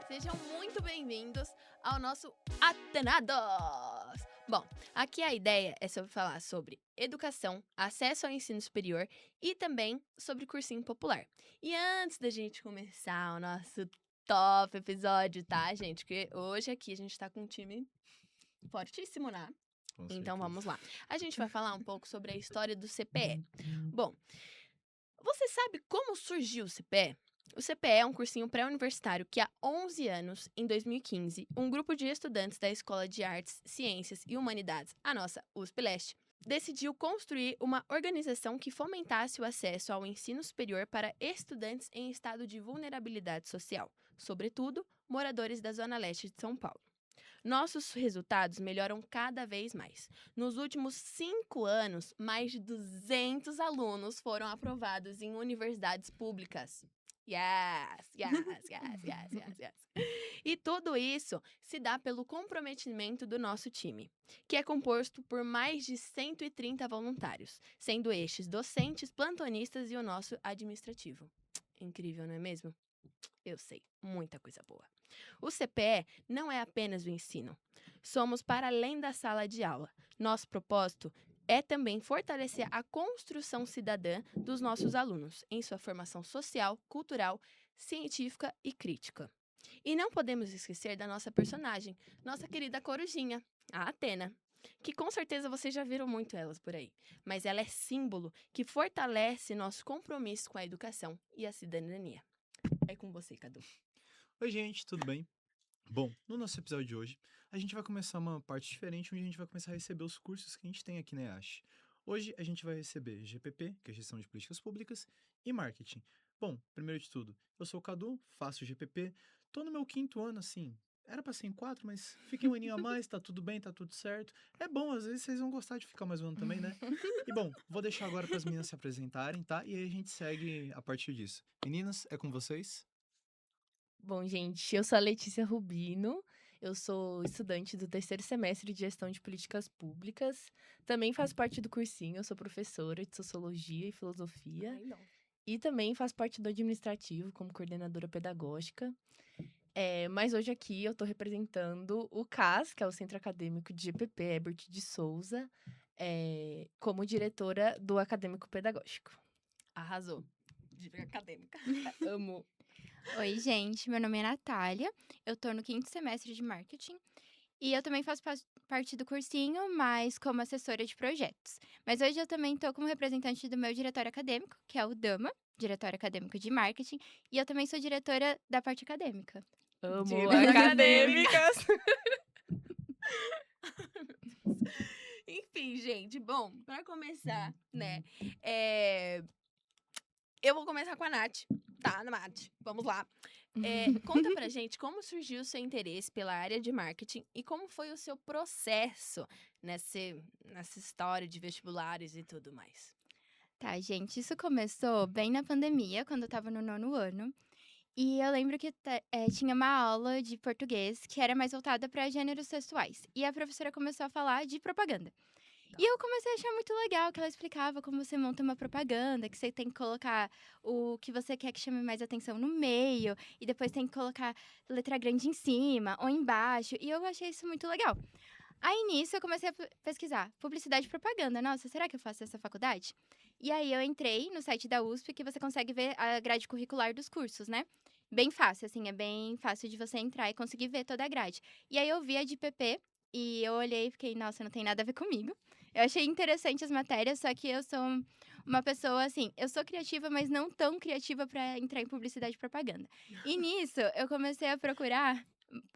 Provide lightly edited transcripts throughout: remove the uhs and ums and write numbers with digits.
Sejam muito bem-vindos ao nosso Atenados! Bom, aqui a ideia é sobre falar sobre educação, acesso ao ensino superior e também sobre cursinho popular. E antes da gente começar o nosso top episódio, tá, gente? Porque hoje aqui a gente tá com um time fortíssimo, né? Com Então certeza. vamos lá. A gente vai falar um pouco sobre a história do CPE. Bom, você sabe como surgiu o CPE? O CPE é um cursinho pré-universitário que há 11 anos, em 2015, um grupo de estudantes da Escola de Artes, Ciências e Humanidades, a nossa USP Leste, decidiu construir uma organização que fomentasse o acesso ao ensino superior para estudantes em estado de vulnerabilidade social, sobretudo moradores da Zona Leste de São Paulo. Nossos resultados melhoram cada vez mais. Nos últimos 5 anos, mais de 200 alunos foram aprovados em universidades públicas. Yes, yes, yes, yes, yes, yes. E tudo isso se dá pelo comprometimento do nosso time, que é composto por mais de 130 voluntários, sendo estes docentes, plantonistas e o nosso administrativo. Incrível, não é mesmo? Eu sei, muita coisa boa. O CPE não é apenas o ensino. Somos para além da sala de aula. Nosso propósito é também fortalecer a construção cidadã dos nossos alunos em sua formação social, cultural, científica e crítica. E não podemos esquecer da nossa personagem, nossa querida corujinha, a Atena, que com certeza vocês já viram muito elas por aí, mas ela é símbolo que fortalece nosso compromisso com a educação e a cidadania. É com você, Cadu. Oi, gente, tudo bem? Bom, no nosso episódio de hoje, a gente vai começar uma parte diferente, onde a gente vai começar a receber os cursos que a gente tem aqui na EASH. Hoje, a gente vai receber GPP, que é Gestão de Políticas Públicas, e Marketing. Bom, primeiro de tudo, eu sou o Cadu, faço GPP, tô no meu 5º ano, assim, era pra ser em 4, mas fiquei um aninho a mais, tá tudo bem, tá tudo certo. É bom, às vezes vocês vão gostar de ficar mais um ano também, né? E bom, vou deixar agora pras meninas se apresentarem, tá? E aí a gente segue a partir disso. Meninas, é com vocês? Bom, gente, eu sou a Letícia Rubino, eu sou estudante do 3º semestre de Gestão de Políticas Públicas, também faço parte do cursinho, eu sou professora de Sociologia e Filosofia, Ai, não. e também faço parte do administrativo como coordenadora pedagógica. Mas hoje aqui eu estou representando o CAS, que é o Centro Acadêmico de GPP, Herbert de Souza, como diretora do Acadêmico Pedagógico. Arrasou. Dica acadêmica. Amo! Oi, gente, meu nome é Natália, eu tô no 5º semestre de marketing e eu também faço parte do cursinho, mas como assessora de projetos. Mas hoje eu também tô como representante do meu diretório acadêmico, que é o DAMA, Diretório Acadêmico de Marketing, e eu também sou diretora da parte acadêmica. Amo Dicas acadêmicas! Enfim, gente, bom, pra começar, né, eu vou começar com a Nath, tá, Nath? Vamos lá. Conta pra gente como surgiu o seu interesse pela área de marketing e como foi o seu processo nessa história de vestibulares e tudo mais. Tá, gente, isso começou bem na pandemia, quando eu tava no 9º ano. E eu lembro que tinha uma aula de português que era mais voltada para gêneros textuais. E a professora começou a falar de propaganda. E eu comecei a achar muito legal que ela explicava como você monta uma propaganda, que você tem que colocar o que você quer que chame mais atenção no meio, e depois tem que colocar letra grande em cima ou embaixo. E eu achei isso muito legal. Aí nisso eu comecei a pesquisar publicidade e propaganda. Nossa, será que eu faço essa faculdade? E aí eu entrei no site da USP, que você consegue ver a grade curricular dos cursos, né? Bem fácil, assim, é bem fácil de você entrar e conseguir ver toda a grade. E aí eu vi a de PP e eu olhei e fiquei, nossa, não tem nada a ver comigo. Eu achei interessante as matérias, só que eu sou uma pessoa assim, eu sou criativa, mas não tão criativa para entrar em publicidade e propaganda. E nisso eu comecei a procurar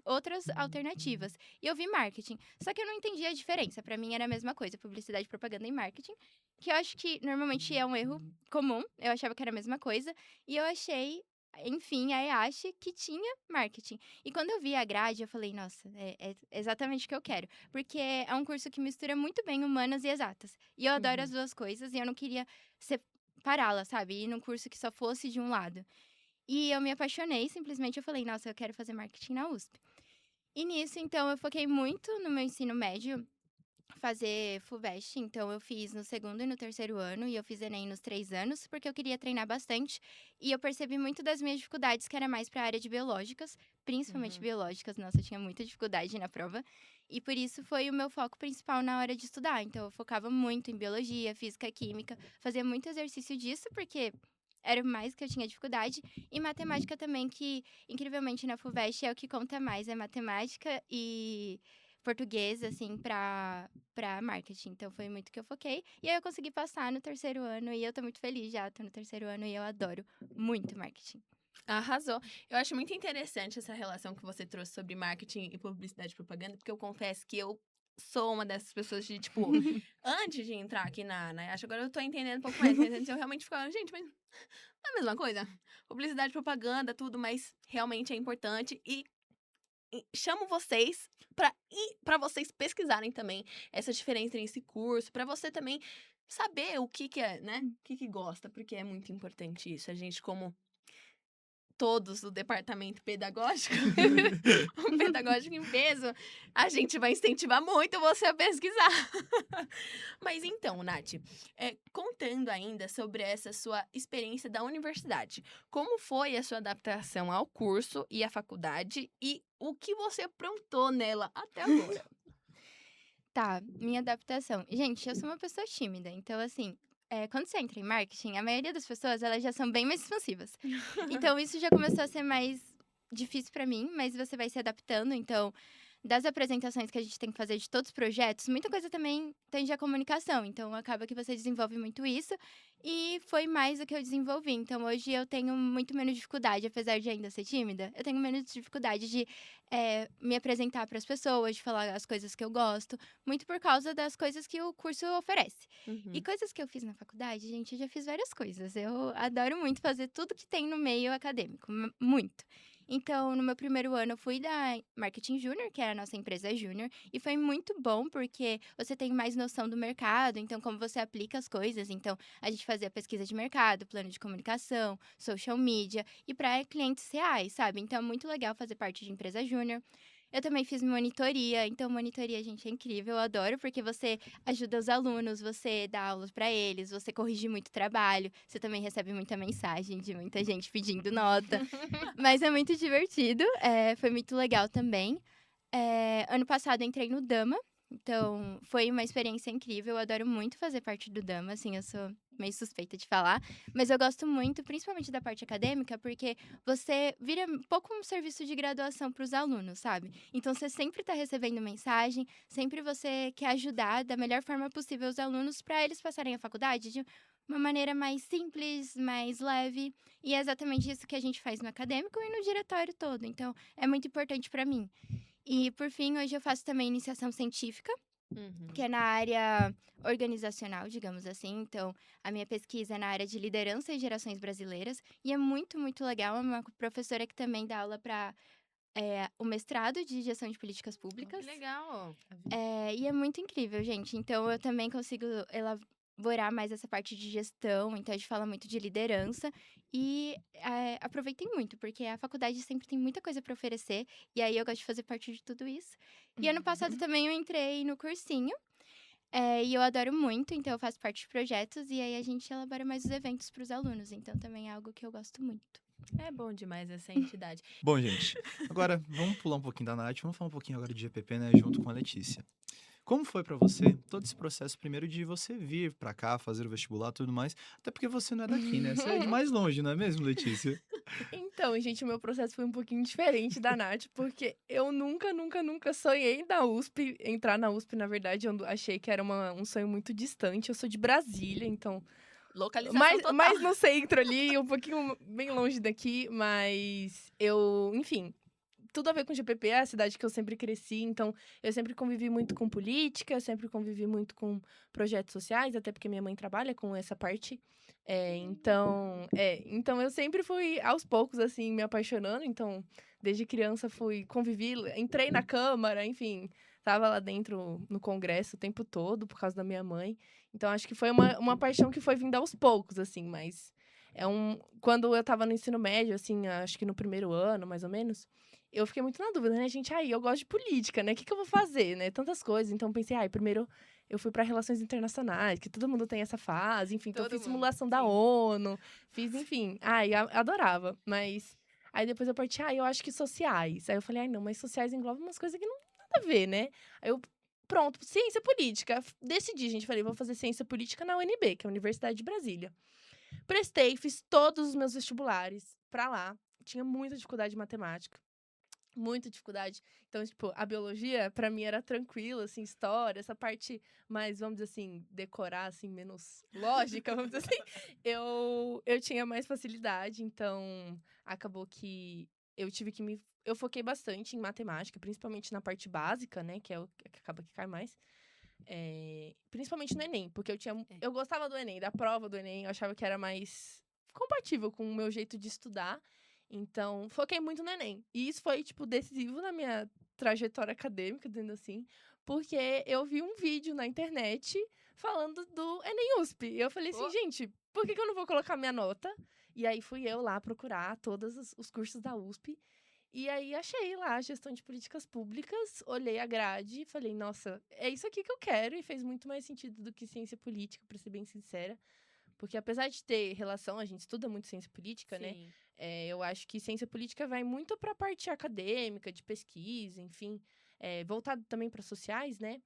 outras alternativas. E eu vi marketing. Só que eu não entendia a diferença. Para mim era a mesma coisa, publicidade, propaganda e marketing, que eu acho que normalmente é um erro comum. Eu achava que era a mesma coisa e eu achei, enfim, a EASH que tinha marketing. E quando eu vi a grade, eu falei, nossa, é exatamente o que eu quero. Porque é um curso que mistura muito bem humanas e exatas. E eu adoro as duas coisas e eu não queria separá-las, sabe? Ir num curso que só fosse de um lado. E eu me apaixonei, simplesmente eu falei, nossa, eu quero fazer marketing na USP. E nisso, então, eu foquei muito no meu ensino médio. fazer FUVEST, então eu fiz no segundo e no terceiro ano, e eu fiz Enem nos 3 anos, porque eu queria treinar bastante. E eu percebi muito das minhas dificuldades, que era mais para a área de biológicas, principalmente biológicas. Nossa, eu tinha muita dificuldade na prova. E por isso foi o meu foco principal na hora de estudar. Então eu focava muito em biologia, física, química, fazia muito exercício disso, porque era mais que eu tinha dificuldade. E matemática também, que incrivelmente na FUVEST é o que conta mais, é matemática e português, assim, pra marketing. Então, foi muito que eu foquei. E aí, eu consegui passar no terceiro ano. E eu tô muito feliz já. Tô no terceiro ano e eu adoro muito marketing. Arrasou. Eu acho muito interessante essa relação que você trouxe sobre marketing e publicidade e propaganda, porque eu confesso que eu sou uma dessas pessoas de, tipo, antes de entrar aqui acho agora eu tô entendendo um pouco mais. Mas antes eu realmente ficava, gente, mas não é a mesma coisa? Publicidade, propaganda, tudo, mas realmente é importante. E chamo vocês para vocês pesquisarem também essa diferença nesse curso, para você também saber o que é, né? O que gosta, porque é muito importante isso. A gente, como todos do departamento pedagógico, o pedagógico em peso, a gente vai incentivar muito você a pesquisar. Mas então, Nath, contando ainda sobre essa sua experiência da universidade, como foi a sua adaptação ao curso e à faculdade e o que você aprontou nela até agora? Tá, minha adaptação. Gente, eu sou uma pessoa tímida, então assim, quando você entra em marketing, a maioria das pessoas, elas já são bem mais expansivas. Então isso já começou a ser mais difícil pra mim, mas você vai se adaptando, então das apresentações que a gente tem que fazer de todos os projetos, muita coisa também tende à comunicação, então acaba que você desenvolve muito isso, e foi mais o que eu desenvolvi. Então hoje eu tenho muito menos dificuldade, apesar de ainda ser tímida, eu tenho menos dificuldade de me apresentar para as pessoas, de falar as coisas que eu gosto, muito por causa das coisas que o curso oferece. E coisas que eu fiz na faculdade, gente, eu já fiz várias coisas. Eu adoro muito fazer tudo que tem no meio acadêmico, muito. Então, no meu primeiro ano, eu fui da Marketing Júnior, que é a nossa empresa júnior, e foi muito bom porque você tem mais noção do mercado, então como você aplica as coisas. Então, a gente fazia pesquisa de mercado, plano de comunicação, social media e para clientes reais, sabe? Então, é muito legal fazer parte de empresa júnior. Eu também fiz monitoria, então monitoria, gente, é incrível, eu adoro, porque você ajuda os alunos, você dá aulas para eles, você corrige muito trabalho, você também recebe muita mensagem de muita gente pedindo nota, mas é muito divertido, foi muito legal também. Ano passado eu entrei no Dama, então foi uma experiência incrível, eu adoro muito fazer parte do Dama, assim, eu sou meio suspeita de falar, mas eu gosto muito, principalmente da parte acadêmica, porque você vira um pouco um serviço de graduação para os alunos, sabe? Então você sempre está recebendo mensagem, sempre você quer ajudar da melhor forma possível os alunos para eles passarem a faculdade de uma maneira mais simples, mais leve, e é exatamente isso que a gente faz no acadêmico e no diretório todo, então é muito importante para mim. E, por fim, hoje eu faço também iniciação científica, que é na área organizacional, digamos assim. Então, a minha pesquisa é na área de liderança e gerações brasileiras. E é muito, muito legal. É uma professora que também dá aula para o mestrado de gestão de políticas Que públicas. legal. E é muito incrível, gente. Então, eu também consigo elaborar mais essa parte de gestão. Então, a gente fala muito de liderança. E aproveitem muito, porque a faculdade sempre tem muita coisa para oferecer. E aí, eu gosto de fazer parte de tudo isso. E ano passado também eu entrei no cursinho. E eu adoro muito, então eu faço parte de projetos. E aí, a gente elabora mais os eventos para os alunos. Então, também é algo que eu gosto muito. É bom demais essa entidade. Bom, gente, agora vamos pular um pouquinho da Nath, vamos falar um pouquinho agora de GPP, né, junto com a Letícia. Como foi pra você todo esse processo, primeiro, de você vir pra cá, fazer o vestibular e tudo mais, até porque você não é daqui, né? Você é de mais longe, não é mesmo, Letícia? Então, gente, o meu processo foi um pouquinho diferente da Nath, porque eu nunca sonhei entrar na USP, na verdade, eu achei que era um sonho muito distante. Eu sou de Brasília, então Localização total. mais no centro ali, um pouquinho bem longe daqui, mas enfim, tudo a ver com GPP, é a cidade que eu sempre cresci, então eu sempre convivi muito com política, sempre convivi muito com projetos sociais, até porque minha mãe trabalha com essa parte. Então eu sempre fui aos poucos assim me apaixonando, então desde criança convivi, entrei na Câmara, enfim, tava lá dentro no Congresso o tempo todo por causa da minha mãe. Então acho que foi uma paixão que foi vindo aos poucos assim, mas quando eu tava no ensino médio, assim, acho que no primeiro ano, mais ou menos, eu fiquei muito na dúvida, né, gente? Eu gosto de política, né? O que eu vou fazer, né? Tantas coisas. Então, pensei, primeiro eu fui pra Relações Internacionais, que todo mundo tem essa fase, enfim. Então, eu Todo fiz mundo, simulação da sim. ONU, fiz, enfim. Ai, adorava. Mas aí depois eu parti, eu acho que sociais. Aí eu falei, não, mas sociais engloba umas coisas que não tem nada a ver, né? Aí eu, pronto, ciência política. Decidi, gente, falei, vou fazer ciência política na UNB, que é a Universidade de Brasília. Prestei, fiz todos os meus vestibulares pra lá. Tinha muita dificuldade de matemática. Muita dificuldade. Então, tipo, a biologia, pra mim, era tranquila, assim, história, essa parte mais, vamos dizer assim, decorar, assim, menos lógica, vamos dizer assim, eu tinha mais facilidade. Então, acabou que eu tive que me... Eu foquei bastante em matemática, principalmente na parte básica, né, que é o que acaba que cai mais. Principalmente no Enem, porque eu gostava do Enem, da prova do Enem, eu achava que era mais compatível com o meu jeito de estudar. Então, foquei muito no Enem. E isso foi, tipo, decisivo na minha trajetória acadêmica, dizendo assim, porque eu vi um vídeo na internet falando do Enem USP. E eu falei assim, Oh. gente, por que eu não vou colocar minha nota? E aí fui eu lá procurar todos os cursos da USP. E aí achei lá gestão de políticas públicas, olhei a grade e falei, nossa, é isso aqui que eu quero. E fez muito mais sentido do que ciência política, pra ser bem sincera. Porque apesar de ter relação, a gente estuda muito ciência política, né? Sim. Eu acho que ciência política vai muito para a parte acadêmica, de pesquisa, enfim, voltado também para sociais, né?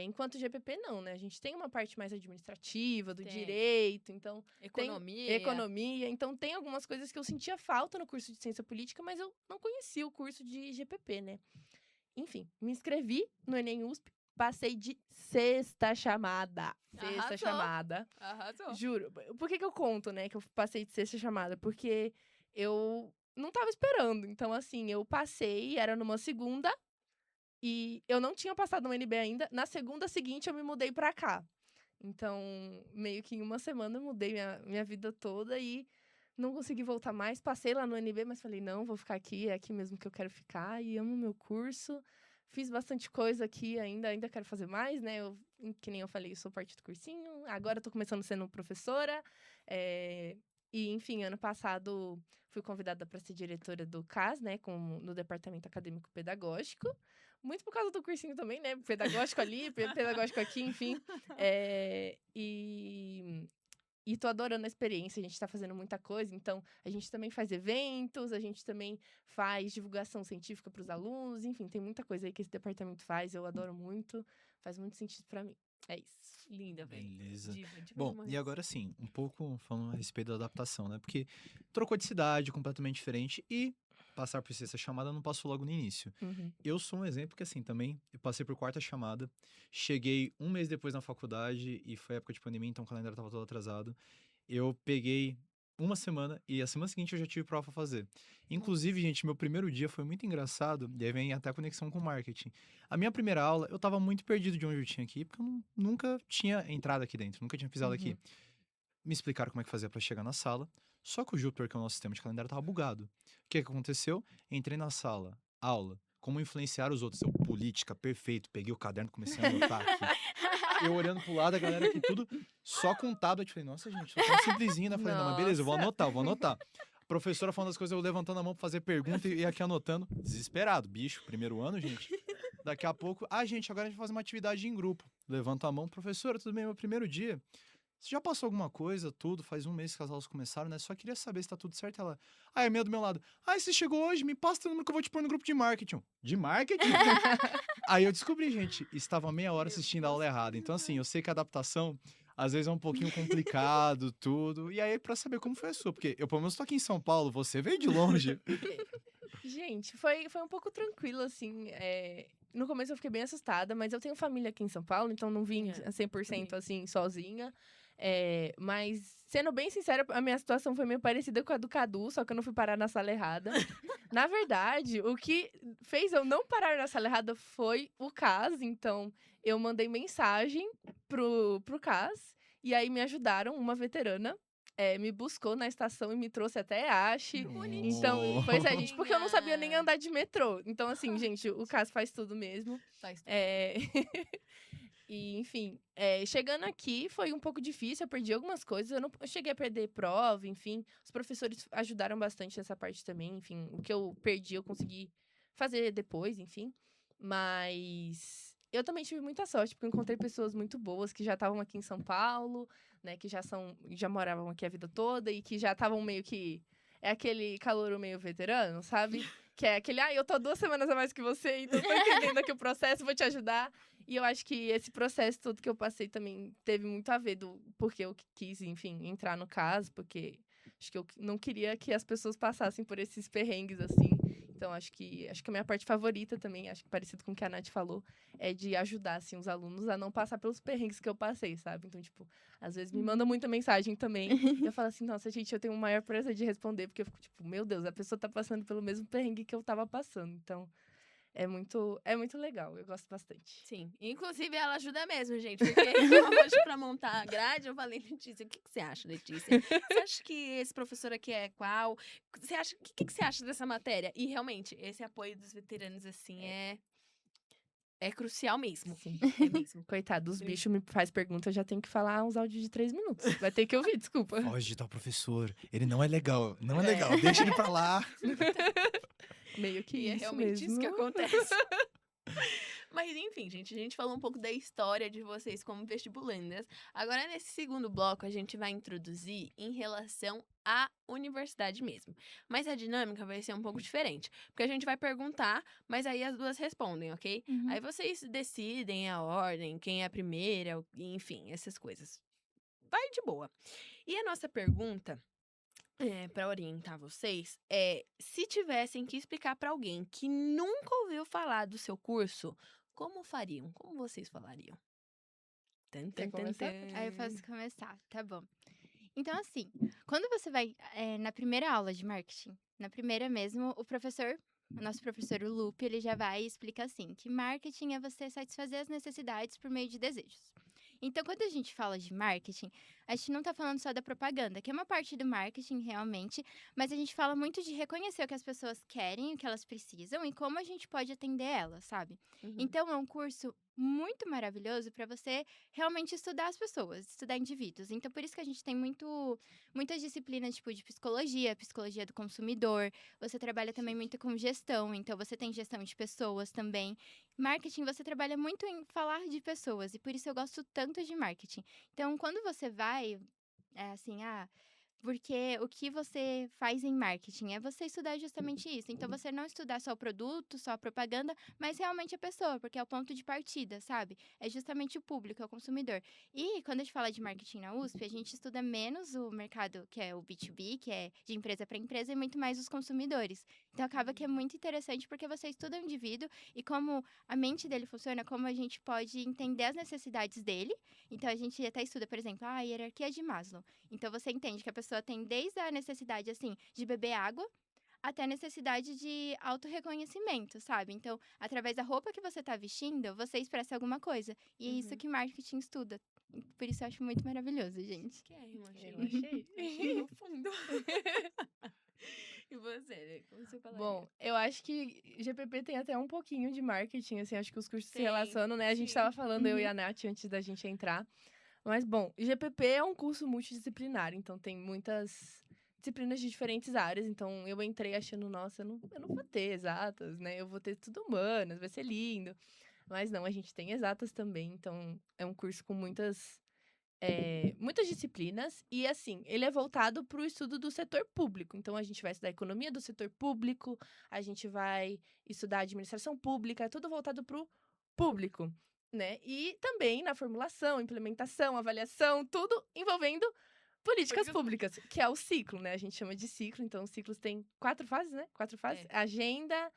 Enquanto o GPP não, né? A gente tem uma parte mais administrativa, do Tem. direito, então Economia. economia. Então tem algumas coisas que eu sentia falta no curso de ciência política, mas eu não conhecia o curso de GPP, né? Enfim, me inscrevi no Enem USP, passei de sexta chamada. Sexta Arrasou. chamada. Arrasou. Juro. Por que eu conto, né, que eu passei de sexta chamada? Porque eu não tava esperando. Então, assim, eu passei, era numa segunda, e eu não tinha passado no NB ainda. Na segunda seguinte, eu me mudei pra cá. Então, meio que em uma semana, eu mudei minha vida toda e não consegui voltar mais. Passei lá no NB, mas falei, não, vou ficar aqui, é aqui mesmo que eu quero ficar. E amo meu curso. Fiz bastante coisa aqui ainda quero fazer mais, né? Que nem eu falei, eu sou parte do cursinho. Agora eu tô começando sendo professora. E, enfim, ano passado fui convidada para ser diretora do CAS, né? No Departamento Acadêmico Pedagógico. Muito por causa do cursinho também, né? Pedagógico ali, pedagógico aqui, enfim. E tô adorando a experiência, a gente tá fazendo muita coisa, então a gente também faz eventos, a gente também faz divulgação científica para os alunos, enfim, tem muita coisa aí que esse departamento faz, eu adoro muito, faz muito sentido para mim. É isso. Linda, velho. Beleza. Diva Bom, demais. e agora sim, um pouco falando a respeito da adaptação, né? Porque trocou de cidade, completamente diferente, e passar por sexta chamada não passou logo no início. Uhum. Eu sou um exemplo que, assim, também, eu passei por quarta chamada, cheguei um mês depois na faculdade, e foi época de pandemia, então o calendário tava todo atrasado. Eu peguei uma semana, e a semana seguinte eu já tive prova pra fazer. Inclusive, gente, meu primeiro dia foi muito engraçado, e aí vem até a conexão com o marketing. A minha primeira aula, eu tava muito perdido de onde eu tinha que ir, porque eu nunca tinha entrado aqui dentro, nunca tinha pisado aqui. Me explicaram como é que fazia pra chegar na sala, só que o Jupyter, que é o nosso sistema de calendário, tava bugado. O que aconteceu? Entrei na sala, aula, como influenciar os outros. Eu, política, perfeito, peguei o caderno, comecei a anotar aqui. Eu olhando pro lado, a galera aqui tudo, só com tablet. Falei, nossa, gente, tô tão simplesinho, né? Falei, não, mas beleza, eu vou anotar. A professora falando as coisas, eu levantando a mão pra fazer pergunta e aqui anotando. Desesperado, bicho, primeiro ano, gente. Daqui a pouco, gente, agora a gente vai fazer uma atividade em grupo. Levanto a mão, professora, tudo bem, meu primeiro dia. Você já passou alguma coisa, tudo? Faz um mês que as aulas começaram, né? Só queria saber se tá tudo certo. Ela, é meio do meu lado. Você chegou hoje, me passa o número que eu vou te pôr no grupo de marketing. De marketing? Aí eu descobri, gente, estava meia hora assistindo a aula errada. Então, assim, eu sei que a adaptação, às vezes, é um pouquinho complicado, tudo. E aí, pra saber como foi a sua, porque eu, pelo menos, tô aqui em São Paulo, você veio de longe. Gente, foi um pouco tranquilo, assim. No começo eu fiquei bem assustada, mas eu tenho família aqui em São Paulo, então não vim a 100% assim, sozinha. Mas, sendo bem sincera, a minha situação foi meio parecida com a do Cadu, só que eu não fui parar na sala errada. Na verdade, o que fez eu não parar na sala errada foi o CAS, então eu mandei mensagem pro CAS, e aí me ajudaram, uma veterana. Me buscou na estação e me trouxe até Ache. Então, pois é, gente, porque eu não sabia nem andar de metrô. Então, assim, gente, o CAS faz tudo mesmo. Faz tudo. E, enfim, chegando aqui foi um pouco difícil, eu perdi algumas coisas. Eu cheguei a perder prova, enfim. Os professores ajudaram bastante nessa parte também. Enfim, o que eu perdi eu consegui fazer depois, enfim. Mas eu também tive muita sorte, porque eu encontrei pessoas muito boas que já estavam aqui em São Paulo, né? Que já moravam aqui a vida toda e que já estavam meio que... É aquele calouro meio veterano, sabe? Que é aquele, eu tô 2 semanas a mais que você, então tô entendendo aqui o processo, vou te ajudar. E eu acho que esse processo todo que eu passei também teve muito a ver porque eu quis, enfim, entrar no caso, porque acho que eu não queria que as pessoas passassem por esses perrengues, assim. Então, acho que a minha parte favorita também, acho que parecido com o que a Nath falou, é de ajudar, assim, os alunos a não passar pelos perrengues que eu passei, sabe? Então, tipo, às vezes me mandam muita mensagem também. E eu falo assim, nossa, gente, eu tenho o maior prazer de responder, porque eu fico, tipo, meu Deus, a pessoa tá passando pelo mesmo perrengue que eu tava passando. Então, é muito legal, eu gosto bastante. Sim, inclusive ela ajuda mesmo, gente, porque hoje pra montar a grade, eu falei, Letícia, o que você acha, Letícia? Você acha que esse professor aqui é qual? O que você acha dessa matéria? E realmente, esse apoio dos veteranos, assim, é crucial mesmo. Sim. É mesmo. Coitado, os bichos me faz pergunta, eu já tenho que falar uns áudios de 3 minutos. Vai ter que ouvir, desculpa. Foge, tal professor. Ele não é legal. Não é legal. Deixa ele pra lá. Meio que E é isso realmente mesmo. isso que acontece. Mas enfim, gente, a gente falou um pouco da história de vocês como vestibulandas. Agora, nesse segundo bloco, a gente vai introduzir em relação à universidade mesmo. Mas a dinâmica vai ser um pouco diferente. Porque a gente vai perguntar, mas aí as duas respondem, ok? Uhum. Aí vocês decidem a ordem, quem é a primeira, enfim, essas coisas. Vai de boa. E a nossa pergunta, para orientar vocês, é: se tivessem que explicar para alguém que nunca ouviu falar do seu curso, como fariam? Como vocês falariam? Quer começar? Aí eu posso começar, tá bom. Então, assim, quando você vai na primeira aula de marketing, na primeira mesmo, o nosso professor, o Lupe, ele já vai e explica assim, que marketing é você satisfazer as necessidades por meio de desejos. Então, quando a gente fala de marketing, a gente não está falando só da propaganda, que é uma parte do marketing realmente, mas a gente fala muito de reconhecer o que as pessoas querem, o que elas precisam e como a gente pode atender elas, sabe? Uhum. Então, é um curso muito maravilhoso para você realmente estudar as pessoas, estudar indivíduos. Então, por isso que a gente tem muitas disciplinas, tipo, de psicologia do consumidor. Você trabalha também muito com gestão, então você tem gestão de pessoas também. Marketing, você trabalha muito em falar de pessoas, e por isso eu gosto tanto de marketing. Então, quando você vai, porque o que você faz em marketing é você estudar justamente isso. Então, você não estudar só o produto, só a propaganda, mas realmente a pessoa, porque é o ponto de partida, sabe? É justamente o público, é o consumidor. E quando a gente fala de marketing na USP, a gente estuda menos o mercado, que é o B2B, que é de empresa para empresa, e muito mais os consumidores. Então, acaba que é muito interessante porque você estuda o indivíduo e como a mente dele funciona, como a gente pode entender as necessidades dele. Então, a gente até estuda, por exemplo, a hierarquia de Maslow. Então, você entende que a pessoa tem desde a necessidade, assim, de beber água, até a necessidade de autorreconhecimento, sabe? Então, através da roupa que você tá vestindo, você expressa alguma coisa. E é isso que marketing estuda. Por isso eu acho muito maravilhoso, gente. Que é, eu achei. Eu achei. Achei profundo. E você, né? Como você falaria? Bom, eu acho que GPP tem até um pouquinho de marketing, assim, acho que os cursos se Tem, relacionam, né? A gente sim. tava falando, eu e a Nath, antes da gente entrar. Mas, bom, GPP é um curso multidisciplinar, então tem muitas disciplinas de diferentes áreas. Então, eu entrei achando, nossa, eu não vou ter exatas, né? Eu vou ter tudo humanas, vai ser lindo. Mas não, a gente tem exatas também, então é um curso com muitas disciplinas. E, assim, ele é voltado para o estudo do setor público. Então, a gente vai estudar economia do setor público, a gente vai estudar administração pública, é tudo voltado para o público, né? E também na formulação, implementação, avaliação, tudo envolvendo políticas públicas, que é o ciclo, né? A gente chama de ciclo, então os ciclos têm 4 fases, né? 4 fases. Agenda,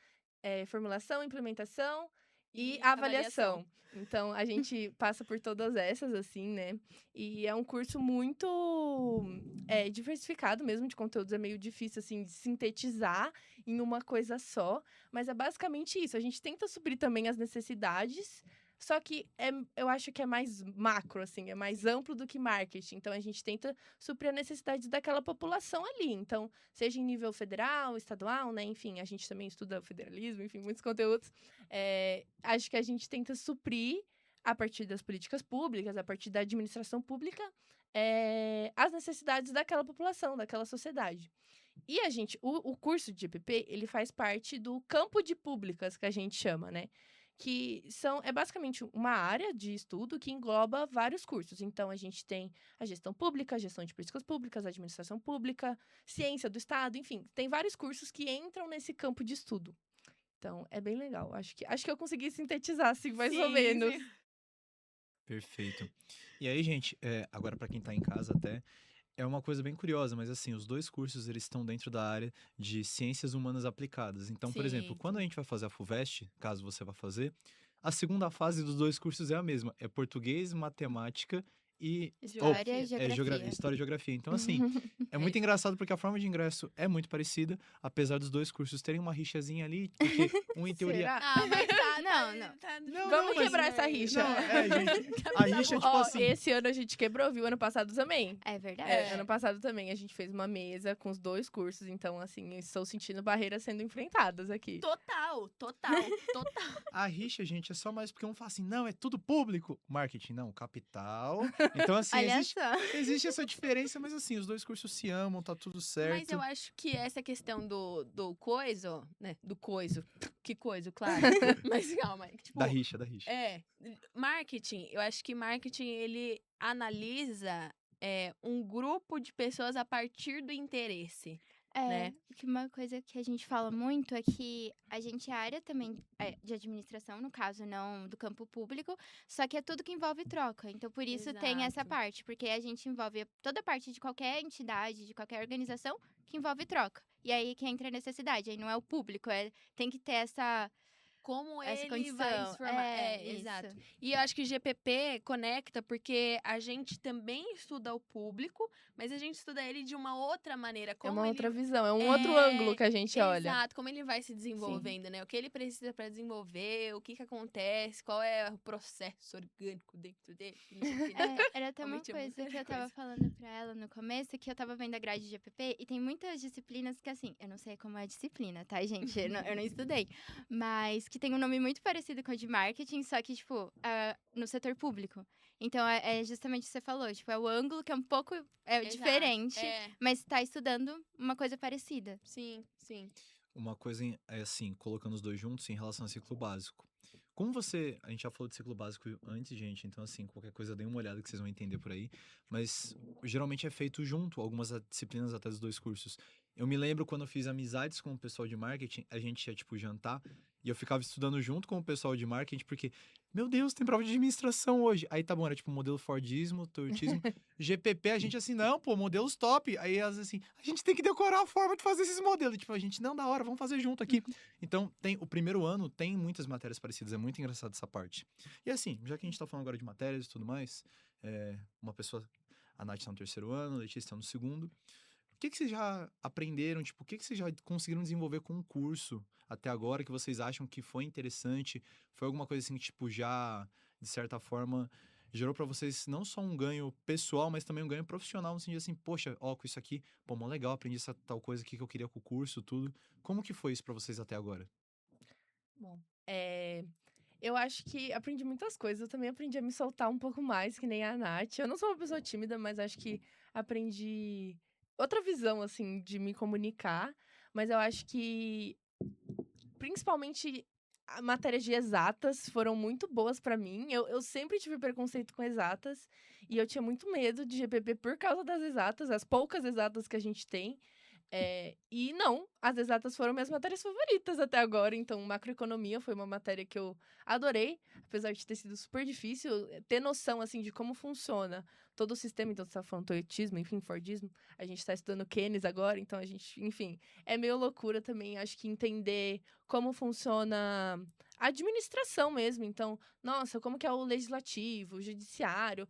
formulação, implementação e avaliação. Então, a gente passa por todas essas, assim, né? E é um curso muito diversificado mesmo de conteúdos. É meio difícil, assim, de sintetizar em uma coisa só. Mas é basicamente isso. A gente tenta suprir também as necessidades, só que eu acho que é mais macro, assim, é mais amplo do que marketing. Então, a gente tenta suprir a necessidade daquela população ali. Então, seja em nível federal, estadual, né? Enfim, a gente também estuda o federalismo, enfim, muitos conteúdos. Acho que a gente tenta suprir, a partir das políticas públicas, a partir da administração pública, as necessidades daquela população, daquela sociedade. E o curso de GPP, ele faz parte do campo de públicas, que a gente chama, né? que é basicamente uma área de estudo que engloba vários cursos. Então, a gente tem a gestão pública, a gestão de políticas públicas, a administração pública, ciência do Estado, enfim, tem vários cursos que entram nesse campo de estudo. Então, é bem legal. Acho que eu consegui sintetizar, assim, mais ou Sim, menos. sim. Perfeito. E aí, gente, agora pra quem tá em casa até, é uma coisa bem curiosa, mas assim, os dois cursos eles estão dentro da área de ciências humanas aplicadas. Então, por exemplo, Sim, quando a sim. gente vai fazer a FUVEST, caso você vá fazer, a segunda fase dos dois cursos é a mesma, é português, matemática e História e Geografia. história e geografia. Então, assim, é É muito isso. engraçado porque a forma de ingresso é muito parecida, apesar dos dois cursos terem uma rixazinha ali, porque um em teoria. Será? Ah, mas tá, Não. Não, Vamos mas- quebrar essa rixa. Não, gente. A rixa é tipo Ó, assim. esse ano a gente quebrou, viu? Ano passado também. É verdade. Ano passado também a gente fez uma mesa com os dois cursos, então, assim, eu estou sentindo barreiras sendo enfrentadas aqui. Total, total, total. A rixa, gente, é só mais porque um fala assim, não, é tudo público. Marketing, não, capital. Então, assim, Olha existe, só. existe essa diferença, mas assim, os dois cursos se amam, tá tudo certo. Mas eu acho que essa questão do coiso, né? Do coiso. Que coiso, claro. Mas calma. Tipo, Da rixa, da rixa. marketing, eu acho que marketing, ele analisa um grupo de pessoas a partir do interesse. Né? Que uma coisa que a gente fala muito é que a gente é área também de administração, no caso, não do campo público, só que é tudo que envolve troca. Então, por isso tem essa Exato. parte, porque a gente envolve toda a parte de qualquer entidade, de qualquer organização que envolve troca. E aí que entra a necessidade, aí não é o público, tem que ter essa Como Essa ele vai condição. se formar. Isso. Exato. E eu acho que o GPP conecta porque a gente também estuda o público, mas a gente estuda ele de uma outra maneira. É Como uma ele... outra visão, é um outro ângulo que a gente olha. Exato, como ele vai se desenvolvendo, né? O que ele precisa para desenvolver, o que acontece, qual é o processo orgânico dentro dele. que não sei o que, né? Era até uma Realmente é muita coisa que eu tava coisa. falando pra ela no começo, que eu tava vendo a grade de GPP, e tem muitas disciplinas que, assim, eu não sei como é a disciplina, tá, gente? Eu não estudei. Mas que tem um nome muito parecido com o de marketing, só que, tipo, no setor público. Então, é justamente o que você falou, tipo, é o ângulo que é um pouco Exato. diferente, mas tá estudando uma coisa parecida. Sim, sim. Uma coisa é assim, colocando os dois juntos em relação ao ciclo básico. Como a gente já falou de ciclo básico antes, gente, então assim, qualquer coisa dê uma olhada que vocês vão entender por aí, mas geralmente é feito junto, algumas disciplinas até dos dois cursos. Eu me lembro quando eu fiz amizades com o pessoal de marketing, a gente ia, tipo, jantar, e eu ficava estudando junto com o pessoal de marketing, porque, meu Deus, tem prova de administração hoje. Aí tá bom, era tipo modelo Fordismo, Toyotismo, GPP, a gente assim, não, pô, modelos top. Aí elas assim, a gente tem que decorar a forma de fazer esses modelos. E, tipo, a gente, não, da hora, vamos fazer junto aqui. Então, o primeiro ano tem muitas matérias parecidas, é muito engraçado essa parte. E assim, já que a gente tá falando agora de matérias e tudo mais, uma pessoa, a Nath tá no terceiro ano, a Letícia tá no segundo. O que vocês já aprenderam, tipo, o que vocês já conseguiram desenvolver com o curso até agora que vocês acham que foi interessante? Foi alguma coisa assim que, tipo, já, de certa forma, gerou pra vocês não só um ganho pessoal, mas também um ganho profissional, no sentido assim, poxa, ó, com isso aqui, pô, mó legal, aprendi essa tal coisa aqui que eu queria com o curso, tudo. Como que foi isso pra vocês até agora? Bom, eu acho que aprendi muitas coisas. Eu também aprendi a me soltar um pouco mais, que nem a Nath. Eu não sou uma pessoa tímida, mas acho que aprendi outra visão, assim, de me comunicar. Mas eu acho que, principalmente, matérias de exatas foram muito boas pra mim. Eu sempre tive preconceito com exatas. E eu tinha muito medo de GPP por causa das exatas, as poucas exatas que a gente tem. E não, as exatas foram minhas matérias favoritas até agora. Então, macroeconomia foi uma matéria que eu adorei, apesar de ter sido super difícil ter noção, assim, de como funciona todo o sistema. Então, você tá falando toyotismo, enfim, Fordismo. A gente tá estudando Keynes agora, então a gente, enfim, é meio loucura também. Acho que entender como funciona a administração mesmo. Então, nossa, como que é o legislativo, o judiciário.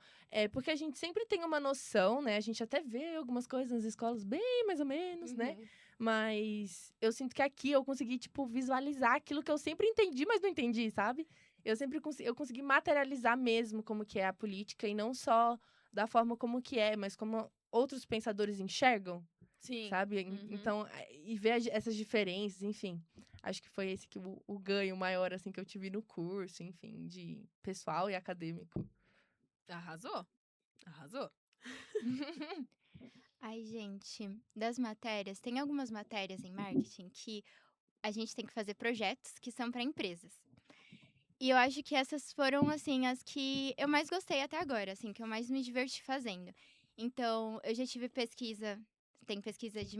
Porque a gente sempre tem uma noção, né? A gente até vê algumas coisas nas escolas bem mais ou menos, né? Mas eu sinto que aqui eu consegui, tipo, visualizar aquilo que eu sempre entendi, mas não entendi, sabe? Eu consegui materializar mesmo como que é a política, e não só da forma como que é, mas como outros pensadores enxergam, Sim. sabe? Uhum. Então, e ver essas diferenças, enfim. Acho que foi esse que o ganho maior, assim, que eu tive no curso, enfim, de pessoal e acadêmico. Arrasou. Arrasou. Ai, gente, das matérias, tem algumas matérias em marketing que a gente tem que fazer projetos que são para empresas. E eu acho que essas foram, assim, as que eu mais gostei até agora, assim, que eu mais me diverti fazendo. Então, eu já tive tem pesquisa de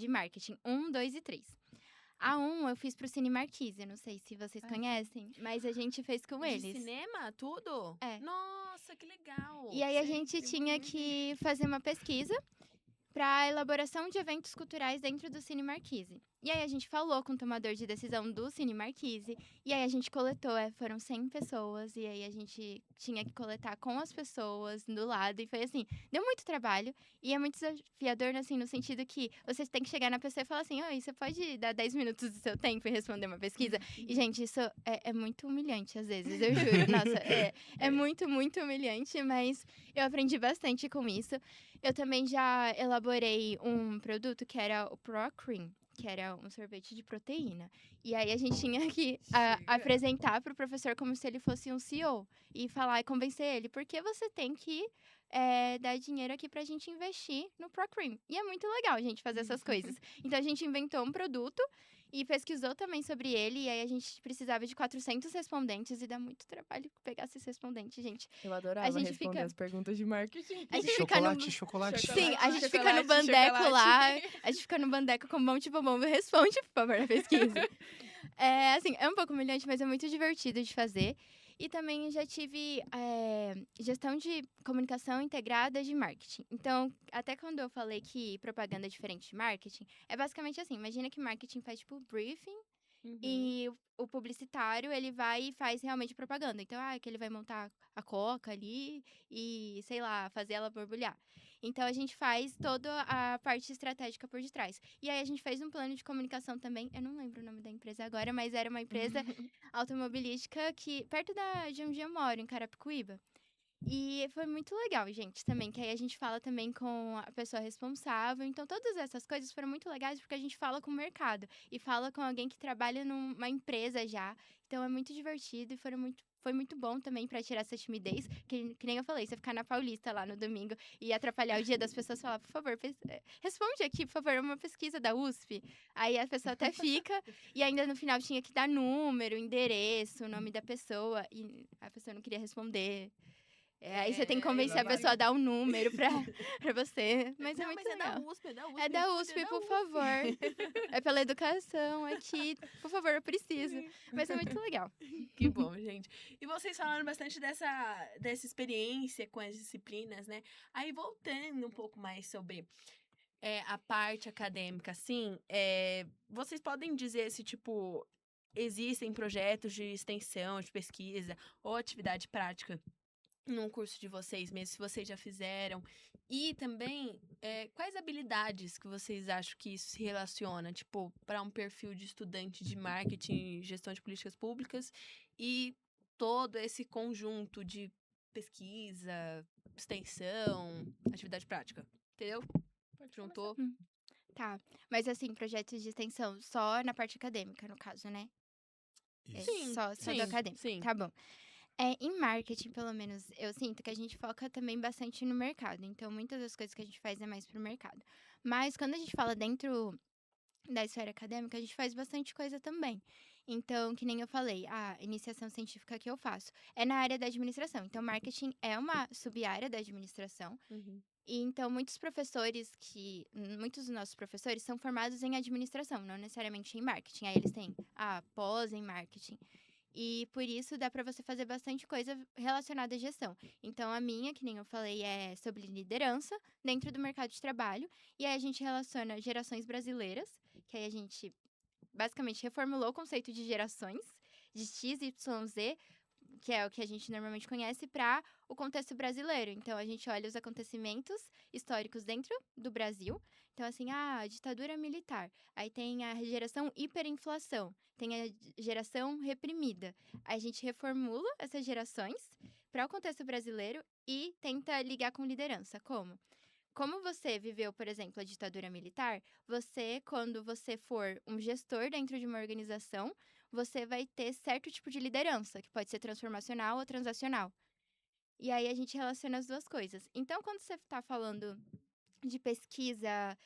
marketing 1, 2 e 3. A 1 eu fiz pro Cine Marquise, não sei se vocês conhecem, mas a gente fez com De eles. cinema, tudo? É. Nossa, que legal! E aí a Sim, gente que tinha bonito. que fazer uma pesquisa para a elaboração de eventos culturais dentro do Cine Marquise. E aí a gente falou com o tomador de decisão do Cine Marquise, e aí a gente coletou, foram 100 pessoas, e aí a gente tinha que coletar com as pessoas do lado, e foi assim, deu muito trabalho, e é muito desafiador, assim, no sentido que você tem que chegar na pessoa e falar assim, oi, você pode dar 10 minutos do seu tempo e responder uma pesquisa? E, gente, isso é muito humilhante, às vezes, eu juro, nossa, é muito, muito humilhante, mas eu aprendi bastante com isso. Eu também já elaborei um produto que era o Pro Cream, que era um sorvete de proteína. E aí a gente tinha que apresentar para o professor como se ele fosse um CEO e falar e convencer ele, porque você tem que dar dinheiro aqui pra gente investir no Pro Cream. E é muito legal a gente fazer essas coisas. Então a gente inventou um produto e pesquisou também sobre ele, e aí a gente precisava de 400 respondentes, e dá muito trabalho pegar esses respondentes, gente. Eu adorava gente responder fica- as perguntas de marketing. A gente fica no... Chocolate. Sim, a gente fica no chocolate, bandeco lá, chocolate. a gente fica no bandeco com um monte de bombom e responde, por favor, na pesquisa. Assim, é um pouco humilhante, mas é muito divertido de fazer. E também já tive gestão de comunicação integrada de marketing. Então, até quando eu falei que propaganda é diferente de marketing, é basicamente assim, imagina que marketing faz, tipo, briefing, e o publicitário, ele vai e faz realmente propaganda. Então, que ele vai montar a coca ali e, sei lá, fazer ela borbulhar. Então, a gente faz toda a parte estratégica por detrás. E aí, a gente fez um plano de comunicação também. Eu não lembro o nome da empresa agora, mas era uma empresa automobilística perto de onde eu moro, em Carapicuíba. E foi muito legal, gente, também, que aí a gente fala também com a pessoa responsável. Então, todas essas coisas foram muito legais porque a gente fala com o mercado e fala com alguém que trabalha numa empresa já. Então, é muito divertido e foi muito bom também pra tirar essa timidez. Que nem eu falei, você ficar na Paulista lá no domingo e atrapalhar o dia das pessoas, falar, por favor, responde aqui, por favor, uma pesquisa da USP. Aí a pessoa até fica, e ainda no final tinha que dar número, endereço, o nome da pessoa, e a pessoa não queria responder. Aí você tem que convencer a pessoa a dar um número pra você. Mas é muito legal. É da USP, É da USP, por favor. É pela educação aqui. Por favor, eu preciso. Mas é muito legal. Que bom, gente. E vocês falaram bastante dessa experiência com as disciplinas, né? Aí, voltando um pouco mais sobre a parte acadêmica, assim, vocês podem dizer se, tipo, existem projetos de extensão, de pesquisa ou atividade prática num curso de vocês mesmo, se vocês já fizeram. E também, quais habilidades que vocês acham que isso se relaciona, tipo, para um perfil de estudante de marketing e gestão de políticas públicas e todo esse conjunto de pesquisa, extensão, atividade prática, entendeu? Juntou. Tá. Mas assim, projetos de extensão só na parte acadêmica, no caso, né? Isso. Só do acadêmico. sim. Tá bom. Em marketing, pelo menos, eu sinto que a gente foca também bastante no mercado. Então, muitas das coisas que a gente faz é mais pro mercado. Mas, quando a gente fala dentro da esfera acadêmica, a gente faz bastante coisa também. Então, que nem eu falei, a iniciação científica que eu faço é na área da administração. Então, marketing é uma sub-área da administração. E então, muitos dos nossos professores são formados em administração, não necessariamente em marketing. Aí eles têm a pós em marketing. E por isso dá para você fazer bastante coisa relacionada à gestão. Então, a minha, que nem eu falei, é sobre liderança dentro do mercado de trabalho. E aí a gente relaciona gerações brasileiras, que aí a gente basicamente reformulou o conceito de gerações, de X, Y, Z, que é o que a gente normalmente conhece, para o contexto brasileiro. Então, a gente olha os acontecimentos históricos dentro do Brasil. Então, assim, a ditadura militar. Aí tem a geração hiperinflação. Tem a geração reprimida. Aí a gente reformula essas gerações para o contexto brasileiro e tenta ligar com liderança. Como? Como você viveu, por exemplo, a ditadura militar, quando você for um gestor dentro de uma organização, você vai ter certo tipo de liderança, que pode ser transformacional ou transacional. E aí a gente relaciona as duas coisas. Então, quando você está falando de pesquisa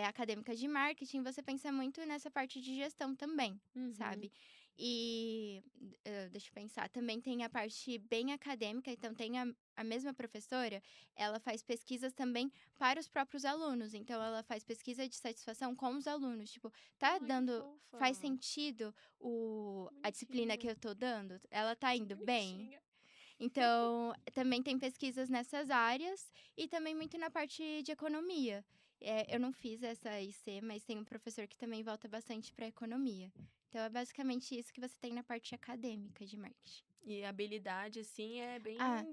acadêmica de marketing, você pensa muito nessa parte de gestão também, sabe? E deixa eu pensar, também tem a parte bem acadêmica, então tem a mesma professora, ela faz pesquisas também para os próprios alunos. Então, ela faz pesquisa de satisfação com os alunos. Tipo, tá Ai, que dando. Faz fofa. sentido a disciplina que Bonitinha. eu tô dando? Ela tá indo bem? Bonitinha. Então, também tem pesquisas nessas áreas e também muito na parte de economia. Eu não fiz essa IC, mas tem um professor que também volta bastante para economia. Então, é basicamente isso que você tem na parte acadêmica de marketing. E habilidade, assim, é bem. Ah,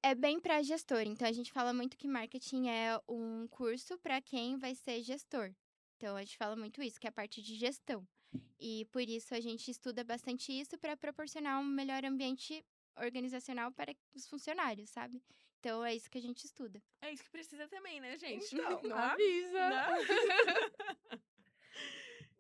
é bem para gestor. Então, a gente fala muito que marketing é um curso para quem vai ser gestor. Então, a gente fala muito isso, que é a parte de gestão. E por isso a gente estuda bastante isso para proporcionar um melhor ambiente organizacional para os funcionários, sabe? Então, é isso que a gente estuda. É isso que precisa também, né, gente? Então, Não é? avisa.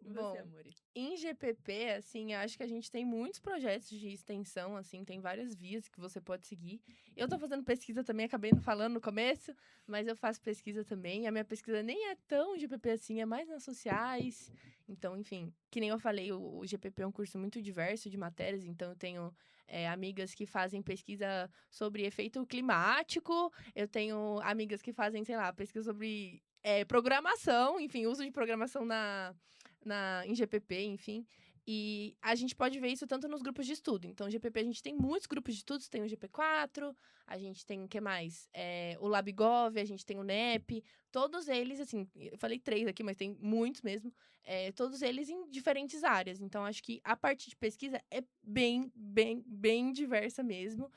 E você, Bom, amore? em GPP, assim, acho que a gente tem muitos projetos de extensão, assim, tem várias vias que você pode seguir. Eu tô fazendo pesquisa também, acabei não falando no começo, mas eu faço pesquisa também. A minha pesquisa nem é tão GPP assim, é mais nas sociais. Então, enfim, que nem eu falei, o GPP é um curso muito diverso de matérias, então eu tenho amigas que fazem pesquisa sobre efeito climático, eu tenho amigas que fazem, sei lá, pesquisa sobre programação, enfim, uso de programação em GPP, enfim. E a gente pode ver isso tanto nos grupos de estudo. Então, GPP, a gente tem muitos grupos de estudos. Tem o GP4, a gente tem, o que mais? O LabGov, a gente tem o NEP. Todos eles, assim, eu falei 3 aqui, mas tem muitos mesmo. Todos eles em diferentes áreas. Então, acho que a parte de pesquisa é bem, bem, bem diversa mesmo.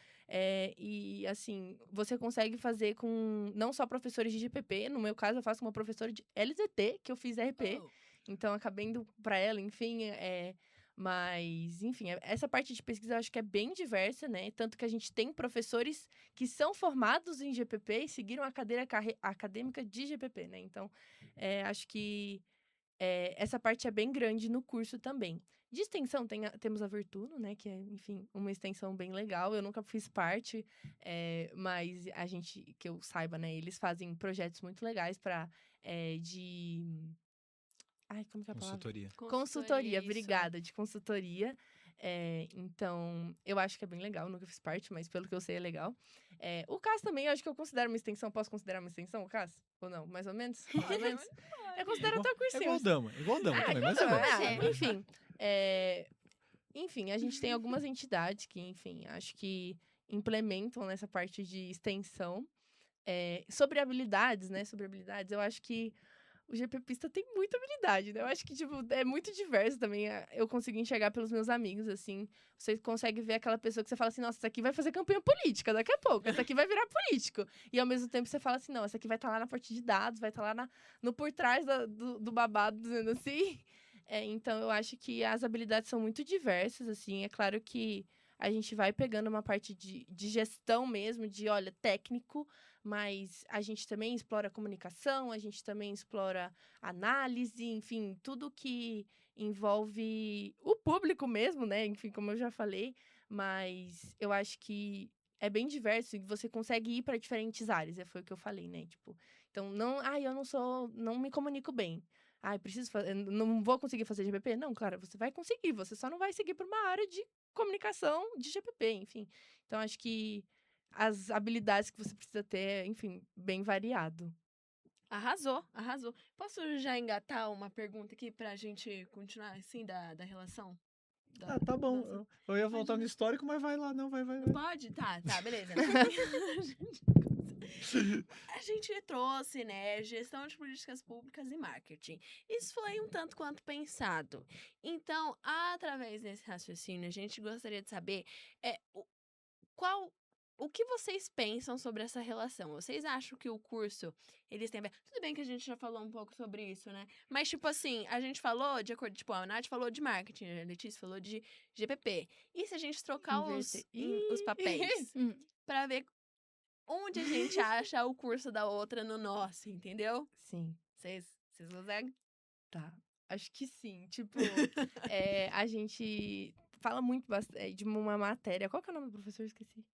E, assim, você consegue fazer com não só professores de GPP. No meu caso, eu faço com uma professora de LZT, que eu fiz RP. Oh. Então, acabei indo para ela, enfim, mas, enfim, essa parte de pesquisa eu acho que é bem diversa, né? Tanto que a gente tem professores que são formados em GPP e seguiram a cadeira acadêmica de GPP, né? Então, acho que essa parte é bem grande no curso também. De extensão, temos a Virtuno, né? Que é, enfim, uma extensão bem legal. Eu nunca fiz parte, mas a gente, que eu saiba, né? Eles fazem projetos muito legais de... Ai, como que é a palavra? Consultoria. Consultoria, isso. obrigada, de consultoria. Então, eu acho que é bem legal, nunca fiz parte, mas pelo que eu sei é legal. O CAS também, eu acho que eu considero uma extensão. Posso considerar uma extensão, o CAS? Ou não? Mais ou menos? Mais ou menos? Eu considero até o É cursinho. igual dama também, mas é Então, bom. enfim. Enfim, a gente tem algumas entidades que, enfim, acho que implementam nessa parte de extensão. Sobre habilidades, né? Sobre habilidades, eu acho que o GPPista tem muita habilidade, né? Eu acho que, tipo, é muito diverso também. Eu consigo enxergar pelos meus amigos, assim. Você consegue ver aquela pessoa que você fala assim, nossa, essa aqui vai fazer campanha política daqui a pouco. Essa aqui vai virar político. E, ao mesmo tempo, você fala assim, não, essa aqui vai estar lá na parte de dados, vai estar lá no por trás do babado, dizendo assim. Então, eu acho que as habilidades são muito diversas, assim. É claro que a gente vai pegando uma parte de gestão mesmo, de, olha, técnico, mas a gente também explora comunicação, a gente também explora análise, enfim, tudo que envolve o público mesmo, né? Enfim, como eu já falei, mas eu acho que é bem diverso e você consegue ir para diferentes áreas, foi o que eu falei, né? Tipo, então eu não me comunico bem. Preciso fazer, não vou conseguir fazer GPP? Não, claro, você vai conseguir, você só não vai seguir por uma área de comunicação de GPP, enfim. Então, acho que as habilidades que você precisa ter, enfim, bem variado. Arrasou, arrasou. Posso já engatar uma pergunta aqui pra gente continuar, assim, da relação? Tá bom. Nossa. Eu ia voltar no Imagina. histórico, mas vai lá, não, vai. Pode? Tá, beleza. A gente trouxe, né, gestão de políticas públicas e marketing. Isso foi um tanto quanto pensado. Então, através desse raciocínio, a gente gostaria de saber o que vocês pensam sobre essa relação? Vocês acham que o curso, eles têm... Tudo bem que a gente já falou um pouco sobre isso, né? Mas, tipo assim, a gente falou de acordo... Tipo, a Nath falou de marketing, a Letícia falou de GPP. E se a gente trocar os papéis pra ver onde a gente acha o curso da outra no nosso, entendeu? Sim. Vocês conseguem? Tá. Acho que sim. Tipo, a gente fala muito de uma matéria. Qual que é o nome do professor? Esqueci.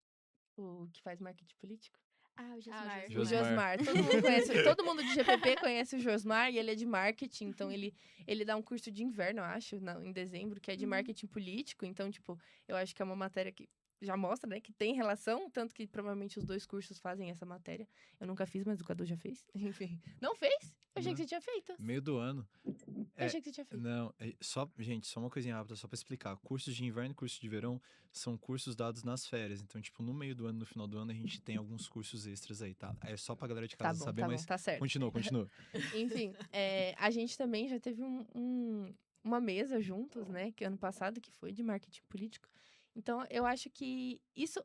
O que faz marketing político? Ah, o Josmar. O Josmar. Todo mundo conhece. Todo mundo de GPP conhece o Josmar e ele é de marketing. Então, ele dá um curso de inverno, eu acho, em dezembro, que é de marketing político. Então, tipo, eu acho que é uma matéria que já mostra, né, que tem relação. Tanto que provavelmente os 2 cursos fazem essa matéria. Eu nunca fiz, mas o Cadu já fez. Enfim. Não fez? Eu achei Não. que você tinha feito. Meio do ano. Eu achei que você tinha feito. Não, gente, só uma coisinha rápida, só pra explicar. Cursos de inverno e cursos de verão são cursos dados nas férias. Então, tipo, no meio do ano, no final do ano, a gente tem alguns cursos extras aí, tá? É só pra galera de casa Tá bom, saber, mas tá certo. continua. Enfim, a gente também já teve uma mesa juntos, né? Que ano passado, que foi de marketing político. Então, eu acho que isso...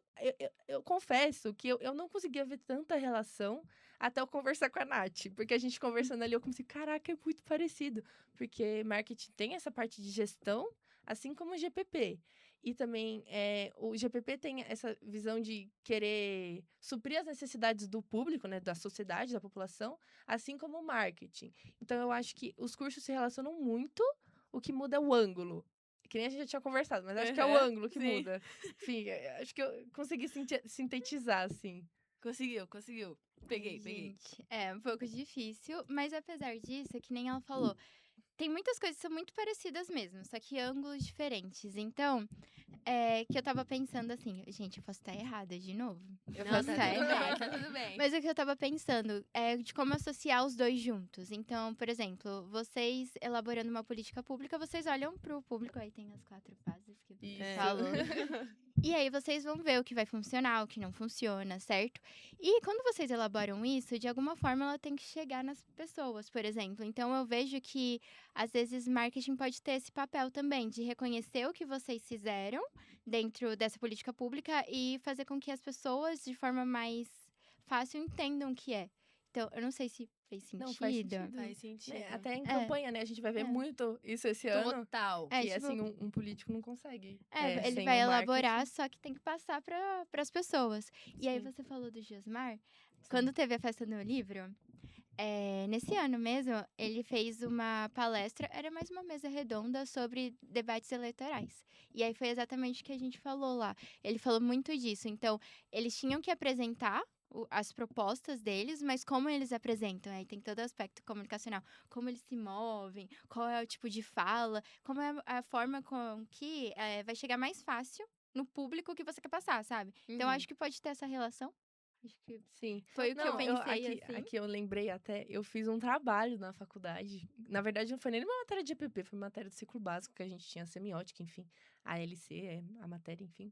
Eu confesso que eu não conseguia ver tanta relação até eu conversar com a Nath. Porque a gente conversando ali, eu comecei, caraca, é muito parecido. Porque marketing tem essa parte de gestão, assim como o GPP. E também o GPP tem essa visão de querer suprir as necessidades do público, né? Da sociedade, da população, assim como o marketing. Então, eu acho que os cursos se relacionam muito, o que muda é o ângulo. Que nem a gente já tinha conversado, mas acho que é o ângulo que sim. muda. Enfim, acho que eu consegui sintetizar, assim. Conseguiu. Peguei. Gente, é um pouco difícil, mas apesar disso, que nem ela falou, tem muitas coisas que são muito parecidas mesmo, só que ângulos diferentes. Então, que eu tava pensando assim, gente, eu posso estar errada de novo. Eu Não, posso estar tudo errada. bem, tá tudo bem. Mas o que eu tava pensando é de como associar os 2 juntos. Então, por exemplo, vocês elaborando uma política pública, vocês olham pro público, aí tem as 4 fases que você falou. E aí vocês vão ver o que vai funcionar, o que não funciona, certo? E quando vocês elaboram isso, de alguma forma ela tem que chegar nas pessoas, por exemplo. Então eu vejo que às vezes marketing pode ter esse papel também de reconhecer o que vocês fizeram dentro dessa política pública e fazer com que as pessoas de forma mais fácil entendam o que é. Então, eu não sei se fez sentido. Não, faz sentido. Faz sentido. Né, até em campanha, né? A gente vai ver muito isso esse ano. Total. Que, tipo, assim, um político não consegue. ele sem vai o elaborar, marketing. só que tem que passar para as pessoas. E aí Sim. você falou do Josmar. Quando teve a festa do livro, nesse ano mesmo, ele fez uma palestra, era mais uma mesa redonda sobre debates eleitorais. E aí foi exatamente o que a gente falou lá. Ele falou muito disso. Então, eles tinham que apresentar as propostas deles, mas como eles apresentam, aí tem todo o aspecto comunicacional, como eles se movem, qual é o tipo de fala, como é a forma com que vai chegar mais fácil no público que você quer passar, sabe? Então, acho que pode ter essa relação. Acho que Sim. foi o que eu pensei, assim. Aqui eu lembrei até, eu fiz um trabalho na faculdade. Na verdade, não foi nem uma matéria de EPP, foi uma matéria do ciclo básico, que a gente tinha semiótica, enfim. A LC, a matéria, enfim.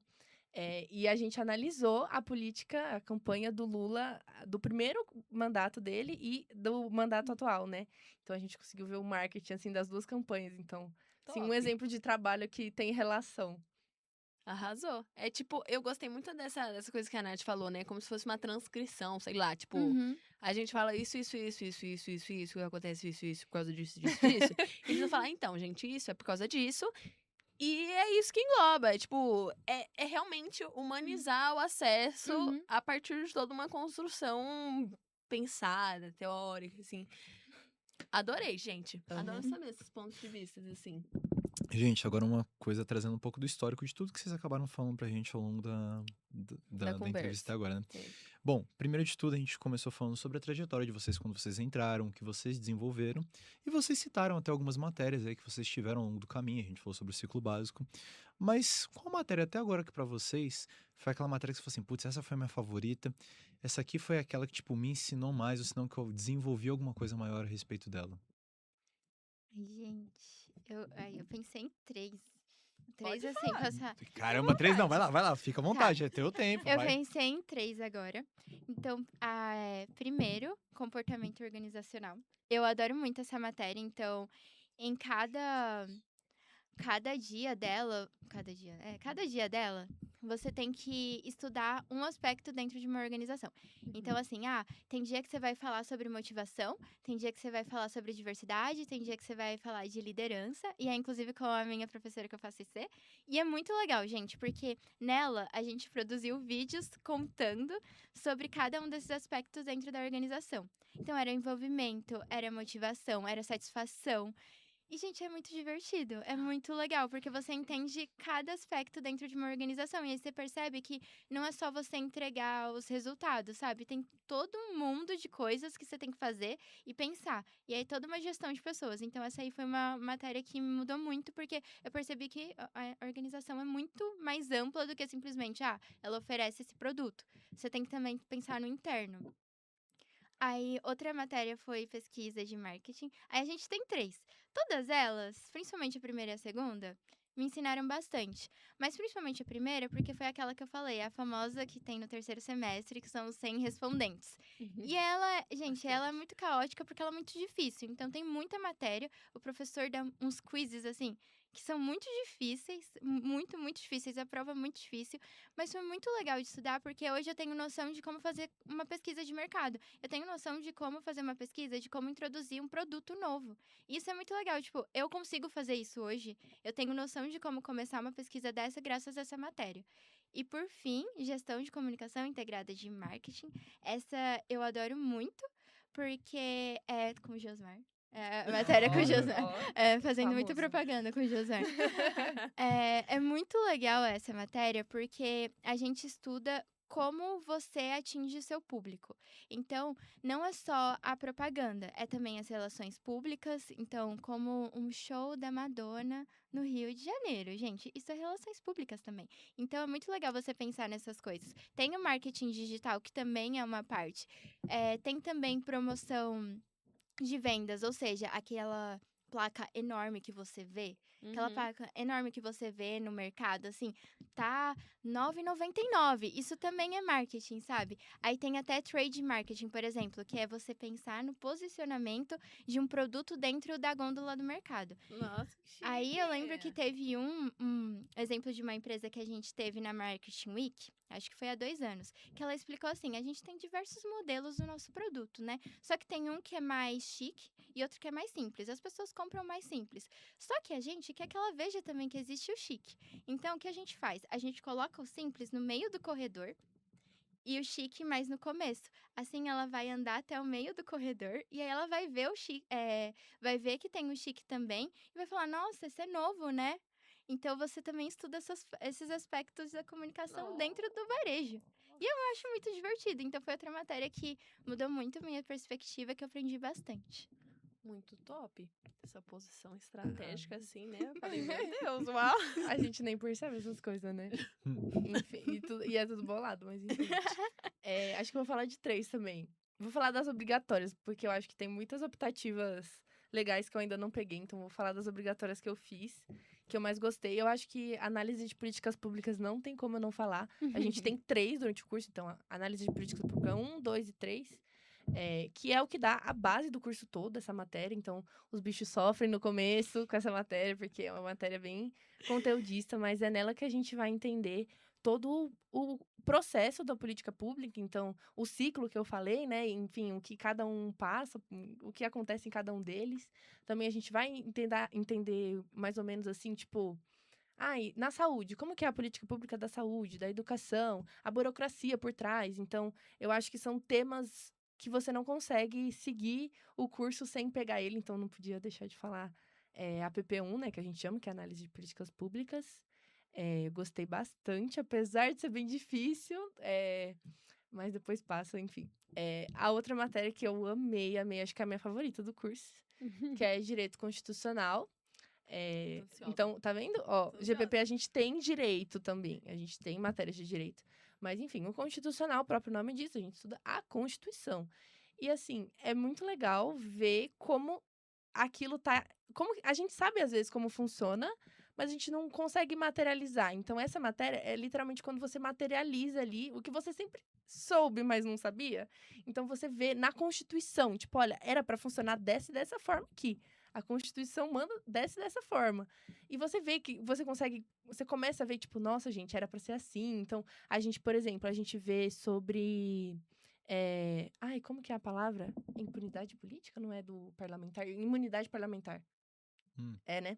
E a gente analisou a política, a campanha do Lula, do primeiro mandato dele e do mandato atual, né? Então, a gente conseguiu ver o marketing, assim, das 2 campanhas. Então, sim, um Top. exemplo de trabalho que tem relação. Arrasou. É tipo, eu gostei muito dessa coisa que a Nath falou, né? Como se fosse uma transcrição, sei lá, tipo, Uhum. a gente fala isso, acontece isso, por causa disso. E eles vão falar, então, gente, isso é por causa disso. E é isso que engloba. É, tipo, é realmente humanizar o acesso Uhum. a partir de toda uma construção pensada, teórica, assim. Adorei, gente. Adoro saber esses pontos de vista, assim. Gente, agora uma coisa trazendo um pouco do histórico de tudo que vocês acabaram falando pra gente ao longo da conversa. entrevista agora, né? Sim. Bom, primeiro de tudo, a gente começou falando sobre a trajetória de vocês quando vocês entraram, o que vocês desenvolveram. E vocês citaram até algumas matérias aí que vocês tiveram ao longo do caminho. A gente falou sobre o ciclo básico. Mas qual matéria até agora que pra vocês foi aquela matéria que você falou assim, putz, essa foi a minha favorita. Essa aqui foi aquela que, tipo, me ensinou mais, ou senão que eu desenvolvi alguma coisa maior a respeito dela. Gente, eu pensei em 3. Pode 3, assim, passar. Caramba, 3 não, vai lá, fica à vontade, é teu tempo, Eu vai. pensei em 3 agora. Então, primeiro, comportamento organizacional. Eu adoro muito essa matéria, então, em cada dia dela, cada dia dela, você tem que estudar um aspecto dentro de uma organização. Então, assim, tem dia que você vai falar sobre motivação, tem dia que você vai falar sobre diversidade, tem dia que você vai falar de liderança, e é inclusive com a minha professora que eu faço IC. E é muito legal, gente, porque nela a gente produziu vídeos contando sobre cada um desses aspectos dentro da organização. Então, era envolvimento, era motivação, era satisfação. E, gente, é muito divertido, é muito legal, porque você entende cada aspecto dentro de uma organização. E aí você percebe que não é só você entregar os resultados, sabe? Tem todo um mundo de coisas que você tem que fazer e pensar. E aí toda uma gestão de pessoas. Então, essa aí foi uma matéria que me mudou muito, porque eu percebi que a organização é muito mais ampla do que simplesmente, ela oferece esse produto. Você tem que também pensar no interno. Aí, outra matéria foi pesquisa de marketing. Aí, a gente tem 3. Todas elas, principalmente a primeira e a segunda, me ensinaram bastante. Mas, principalmente a primeira, porque foi aquela que eu falei, a famosa que tem no terceiro semestre, que são os 100 respondentes. E ela, gente, ela é Bastante. muito caótica porque ela é muito difícil. Então, tem muita matéria. O professor dá uns quizzes, assim, que são muito difíceis. Muito, muito difíceis. A prova é muito difícil. Mas foi muito legal de estudar, porque hoje eu tenho noção de como fazer uma pesquisa de mercado. Eu tenho noção de como fazer uma pesquisa, de como introduzir um produto novo. Isso é muito legal. Tipo, eu consigo fazer isso hoje. Eu tenho noção de como começar uma pesquisa dessa graças a essa matéria. E por fim, gestão de comunicação integrada de marketing. Essa eu adoro muito, porque é com o Josmar. É a matéria com o Olha. Josmar. Ó, Fazendo muito famoso. propaganda com o Josmar. É muito legal essa matéria, porque a gente estuda como você atinge seu público. Então, não é só a propaganda, é também as relações públicas. Então, como um show da Madonna no Rio de Janeiro. Gente, isso é relações públicas também. Então, é muito legal você pensar nessas coisas. Tem o marketing digital, que também é uma parte. Tem também promoção de vendas, ou seja, aquela placa enorme que você vê, aquela Uhum. placa enorme que você vê no mercado, assim, tá R$ 9,99. Isso também é marketing, sabe? Aí tem até trade marketing, por exemplo, que é você pensar no posicionamento de um produto dentro da gôndola do mercado. Nossa, que chique. Aí eu lembro que teve um exemplo de uma empresa que a gente teve na Marketing Week, acho que foi há 2 anos, que ela explicou assim: a gente tem diversos modelos do nosso produto, né? Só que tem um que é mais chique e outro que é mais simples. As pessoas compram o mais simples. Só que a gente quer que ela veja também que existe o chique. Então, o que a gente faz? A gente coloca o simples no meio do corredor e o chique mais no começo. Assim, ela vai andar até o meio do corredor e aí ela vai ver o chique, vai ver que tem o chique também e vai falar: nossa, esse é novo, né? Então você também estuda esses aspectos da comunicação dentro do varejo. E eu acho muito divertido. Então foi outra matéria que mudou muito a minha perspectiva, que eu aprendi bastante. Muito top. Essa posição estratégica, assim, né? Eu falei, meu Deus, uau. A gente nem percebe essas coisas, né? Enfim, e é tudo bolado, mas enfim. Acho que eu vou falar de 3 também. Vou falar das obrigatórias, porque eu acho que tem muitas optativas legais que eu ainda não peguei. Então, vou falar das obrigatórias que eu fiz, que eu mais gostei. Eu acho que análise de políticas públicas não tem como eu não falar. A gente tem 3 durante o curso, então, análise de políticas públicas 1, 2 e 3. Que é o que dá a base do curso todo, essa matéria. Então, os bichos sofrem no começo com essa matéria, porque é uma matéria bem conteudista, mas é nela que a gente vai entender todo o processo da política pública, então, o ciclo que eu falei, né? Enfim, o que cada um passa, o que acontece em cada um deles. Também a gente vai entender mais ou menos assim, tipo. E na saúde, como que é a política pública da saúde, da educação, a burocracia por trás. Então, eu acho que são temas que você não consegue seguir o curso sem pegar ele. Então, não podia deixar de falar a PP1, né, que a gente chama, que é Análise de Políticas Públicas. Eu gostei bastante, apesar de ser bem difícil, mas depois passa, enfim. A outra matéria que eu amei, acho que é a minha favorita do curso, que é Direito Constitucional. Ansiosa. Então, tá vendo? Ó, Tô GPP ansiosa. a gente tem direito também. A gente tem matérias de direito. Mas, enfim, o constitucional, o próprio nome diz, a gente estuda a Constituição. E, assim, é muito legal ver como aquilo tá. Como a gente sabe, às vezes, como funciona, mas a gente não consegue materializar. Então, essa matéria é literalmente quando você materializa ali o que você sempre soube, mas não sabia. Então, você vê na Constituição, tipo, olha, era para funcionar dessa forma aqui. A Constituição desce dessa forma. E você vê que você começa a ver, tipo, nossa, gente, era pra ser assim. Então, a gente, por exemplo, a gente vê sobre. Como que é a palavra? Impunidade política? Não é do parlamentar? Imunidade parlamentar. É, né?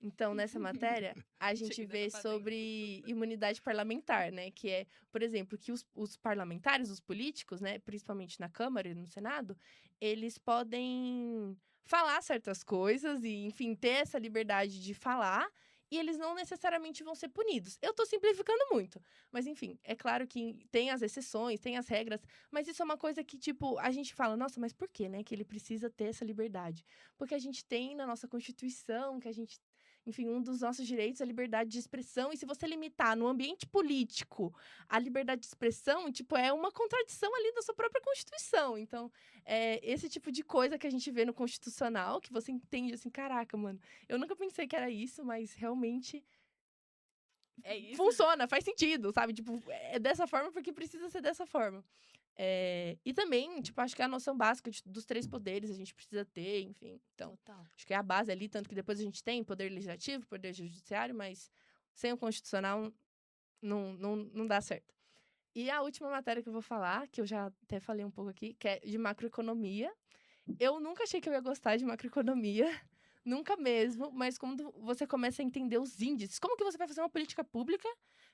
Então, nessa matéria, a gente Cheguei vê nessa fazenda. sobre imunidade parlamentar, né? Que é, por exemplo, que os parlamentares, os políticos, né? Principalmente na Câmara e no Senado, eles podem falar certas coisas e, enfim, ter essa liberdade de falar. E eles não necessariamente vão ser punidos. Eu tô simplificando muito. Mas, enfim, é claro que tem as exceções, tem as regras. Mas isso é uma coisa que, tipo, a gente fala, nossa, mas por que, né? Que ele precisa ter essa liberdade? Porque a gente tem na nossa Constituição, que a gente... Enfim, um dos nossos direitos é a liberdade de expressão. E se você limitar no ambiente político a liberdade de expressão, tipo, é uma contradição ali da sua própria Constituição. Então, esse tipo de coisa que a gente vê no Constitucional, que você entende assim, caraca, mano, eu nunca pensei que era isso, mas realmente É isso? funciona, faz sentido, sabe? Tipo, é dessa forma porque precisa ser dessa forma. E também, tipo, acho que é a noção básica dos 3 poderes a gente precisa ter, enfim. Então, Total. acho que é a base ali, tanto que depois a gente tem poder legislativo, poder judiciário, mas sem o constitucional não dá certo. E a última matéria que eu vou falar, que eu já até falei um pouco aqui, que é de macroeconomia. Eu nunca achei que eu ia gostar de macroeconomia, nunca mesmo, mas quando você começa a entender os índices, como que você vai fazer uma política pública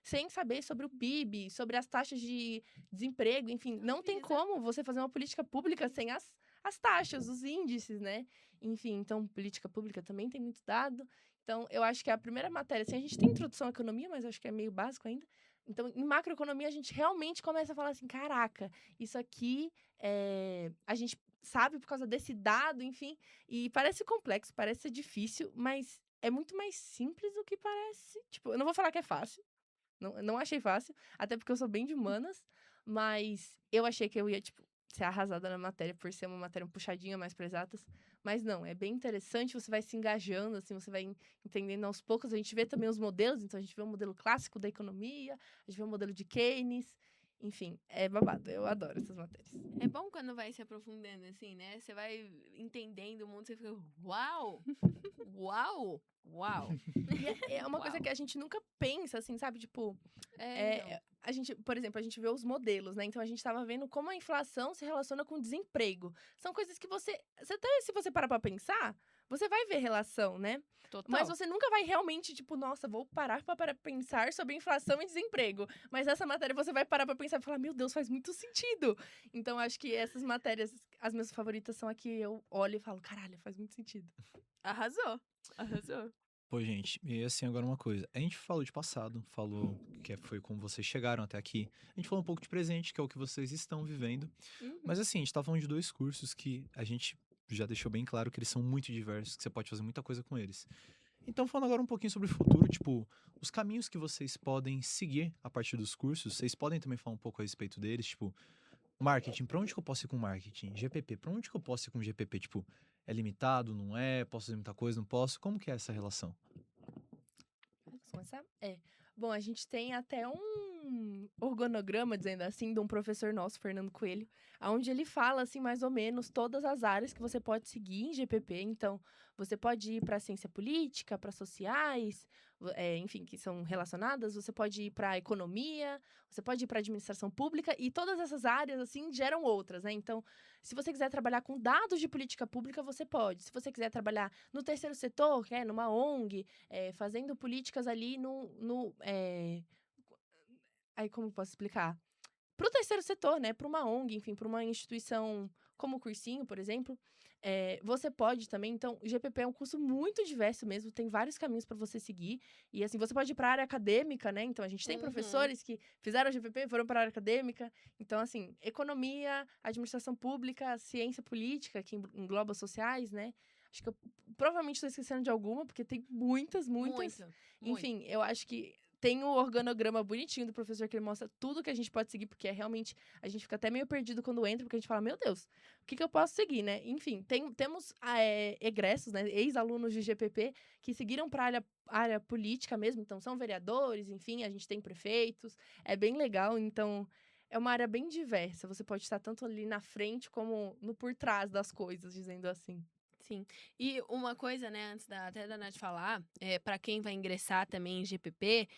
sem saber sobre o PIB, sobre as taxas de desemprego, enfim, não tem como você fazer uma política pública sem as taxas, os índices, né? Enfim, então, política pública também tem muito dado. Então, eu acho que é a primeira matéria, assim, a gente tem introdução à economia, mas eu acho que é meio básico ainda. Então, em macroeconomia, a gente realmente começa a falar assim, caraca, isso aqui a gente sabe por causa desse dado, enfim. E parece complexo, parece ser difícil, mas é muito mais simples do que parece. Tipo, eu não vou falar que é fácil. Não achei fácil, até porque eu sou bem de humanas, mas eu achei que eu ia, tipo, ser arrasada na matéria por ser uma matéria puxadinha mais para exatas. Mas não, é bem interessante, você vai se engajando, assim, você vai entendendo aos poucos. A gente vê também os modelos, então a gente vê o modelo clássico da economia, a gente vê o modelo de Keynes, enfim, é babado, eu adoro essas matérias. É bom quando vai se aprofundando, assim, né? Você vai entendendo o mundo, você fica, uau! Uau! Uau! E é uma coisa Uau. que a gente nunca pensa, assim, sabe? Tipo, Então. a gente, por exemplo, a gente vê os modelos, né? Então a gente tava vendo como a inflação se relaciona com o desemprego. São coisas que você até se você parar pra pensar, você vai ver relação, né? Total. Mas você nunca vai realmente, tipo, nossa, vou parar para pensar sobre inflação e desemprego. Mas essa matéria você vai parar pra pensar e falar, meu Deus, faz muito sentido. Então, acho que essas matérias, as minhas favoritas são a que eu olho e falo, caralho, faz muito sentido. Arrasou. Arrasou. Pô, gente, e assim, agora uma coisa. A gente falou de passado, falou que foi como vocês chegaram até aqui. A gente falou um pouco de presente, que é o que vocês estão vivendo. Mas assim, a gente tá falando de 2 cursos que a gente já deixou bem claro que eles são muito diversos, que você pode fazer muita coisa com eles. Então, falando agora um pouquinho sobre o futuro, tipo, os caminhos que vocês podem seguir a partir dos cursos, vocês podem também falar um pouco a respeito deles, tipo, marketing, pra onde que eu posso ir com marketing? GPP, pra onde que eu posso ir com GPP? Tipo, é limitado, não é? Posso fazer muita coisa, não posso? Como que é essa relação? Posso começar? Bom, a gente tem até um organograma, dizendo assim, de um professor nosso, Fernando Coelho, onde ele fala, assim, mais ou menos, todas as áreas que você pode seguir em GPP. Então, você pode ir para ciência política, para sociais, enfim, que são relacionadas. Você pode ir para economia, você pode ir para administração pública, e todas essas áreas, assim, geram outras, né? Então, se você quiser trabalhar com dados de política pública, você pode. Se você quiser trabalhar no terceiro setor, que é numa ONG, fazendo políticas ali aí como eu posso explicar? Para o terceiro setor, né? Para uma ONG, enfim, para uma instituição como o Cursinho, por exemplo, você pode também. Então, o GPP é um curso muito diverso mesmo, tem vários caminhos para você seguir. E assim, você pode ir para a área acadêmica, né? Então, a gente tem professores que fizeram o GPP e foram para a área acadêmica. Então, assim, economia, administração pública, ciência política, que engloba sociais, né? Acho que eu provavelmente estou esquecendo de alguma, porque tem muitas. Muito. Enfim, eu acho que tem o organograma bonitinho do professor que ele mostra tudo que a gente pode seguir, porque realmente a gente fica até meio perdido quando entra, porque a gente fala, meu Deus, o que eu posso seguir, né? Enfim, temos egressos, né, ex-alunos de GPP que seguiram para a área política mesmo, então são vereadores, enfim, a gente tem prefeitos, é bem legal, então é uma área bem diversa, você pode estar tanto ali na frente como no por trás das coisas, dizendo assim. Sim. E uma coisa, né, antes até da Nath falar, para quem vai ingressar também em GPP,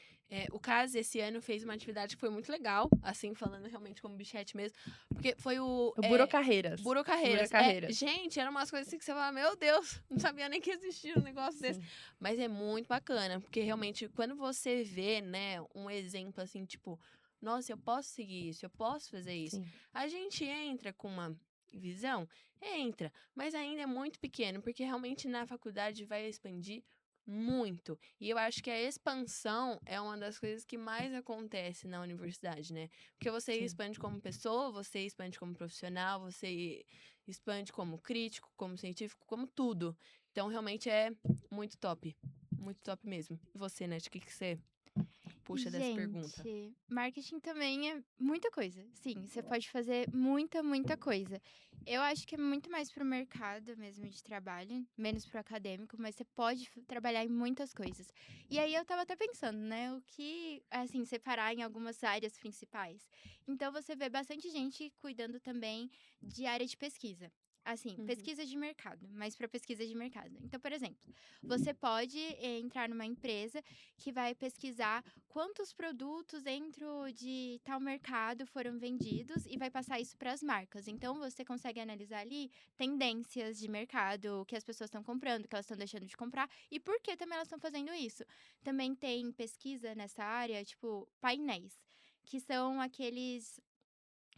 o CAS esse ano fez uma atividade que foi muito legal, assim, falando realmente como bichete mesmo, porque foi o Burocarreiras. Burocarreiras. Burocarreiras. Gente, eram umas coisas assim que você fala, meu Deus, não sabia nem que existia um negócio desse. Sim. Mas é muito bacana, porque realmente, quando você vê, né, um exemplo assim, tipo, nossa, eu posso seguir isso, eu posso fazer isso. Sim. A gente entra com uma e visão, entra, mas ainda é muito pequeno, porque realmente na faculdade vai expandir muito. E eu acho que a expansão é uma das coisas que mais acontece na universidade, né? Porque você Sim. expande como pessoa, você expande como profissional, você expande como crítico, como científico, como tudo. Então, realmente é muito top. Muito top mesmo. E você, Nath, o que você puxa dessa pergunta? Gente, marketing também é muita coisa. Sim, você pode fazer muita, muita coisa. Eu acho que é muito mais pro mercado mesmo de trabalho, menos pro acadêmico, mas você pode trabalhar em muitas coisas. E aí eu tava até pensando, né, o que, assim, separar em algumas áreas principais. Então você vê bastante gente cuidando também de área de pesquisa. Assim, Uhum. pesquisa de mercado, mas para pesquisa de mercado. Então, por exemplo, você pode entrar numa empresa que vai pesquisar quantos produtos dentro de tal mercado foram vendidos e vai passar isso para as marcas. Então, você consegue analisar ali tendências de mercado, o que as pessoas estão comprando, o que elas estão deixando de comprar e por que também elas estão fazendo isso. Também tem pesquisa nessa área, tipo painéis, que são aqueles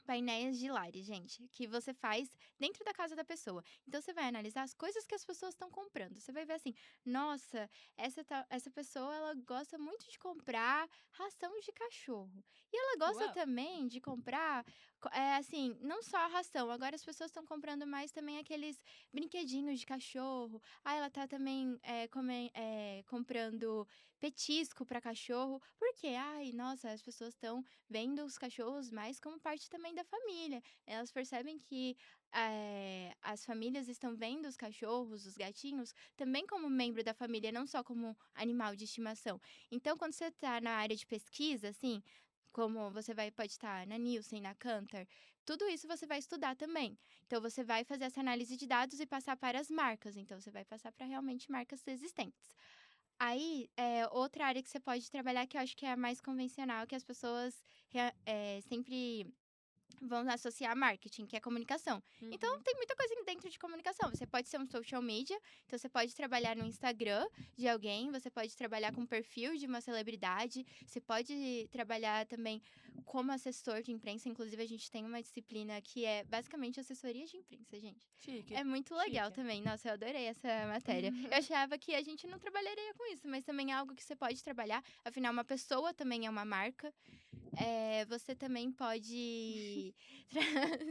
painéis de lares, gente, que você faz dentro da casa da pessoa. Então você vai analisar as coisas que as pessoas estão comprando. Você vai ver assim, nossa, essa pessoa ela gosta muito de comprar ração de cachorro. E ela gosta Uau! também de comprar, assim, não só a ração. Agora as pessoas estão comprando mais também aqueles brinquedinhos de cachorro. Ah, ela tá também comprando petisco para cachorro. Por quê? Ai, nossa, as pessoas estão vendo os cachorros mais como parte também da família. Elas percebem que as famílias estão vendo os cachorros, os gatinhos, também como membro da família, não só como animal de estimação. Então, quando você está na área de pesquisa, assim, como você pode estar na Nielsen, na Kantar, tudo isso você vai estudar também. Então, você vai fazer essa análise de dados e passar para as marcas. Então, você vai passar para realmente marcas existentes. Aí, outra área que você pode trabalhar, que eu acho que é a mais convencional, que as pessoas sempre vão associar a marketing, que é comunicação. Então, Uhum. tem muita coisa dentro de comunicação. Você pode ser um social media, então você pode trabalhar no Instagram de alguém, você pode trabalhar com o perfil de uma celebridade, você pode trabalhar também como assessor de imprensa. Inclusive, a gente tem uma disciplina que é basicamente assessoria de imprensa, gente. Chique. É muito legal Chique. também. Nossa, eu adorei essa matéria. Eu achava que a gente não trabalharia com isso, mas também é algo que você pode trabalhar. Afinal, uma pessoa também é uma marca. Você também pode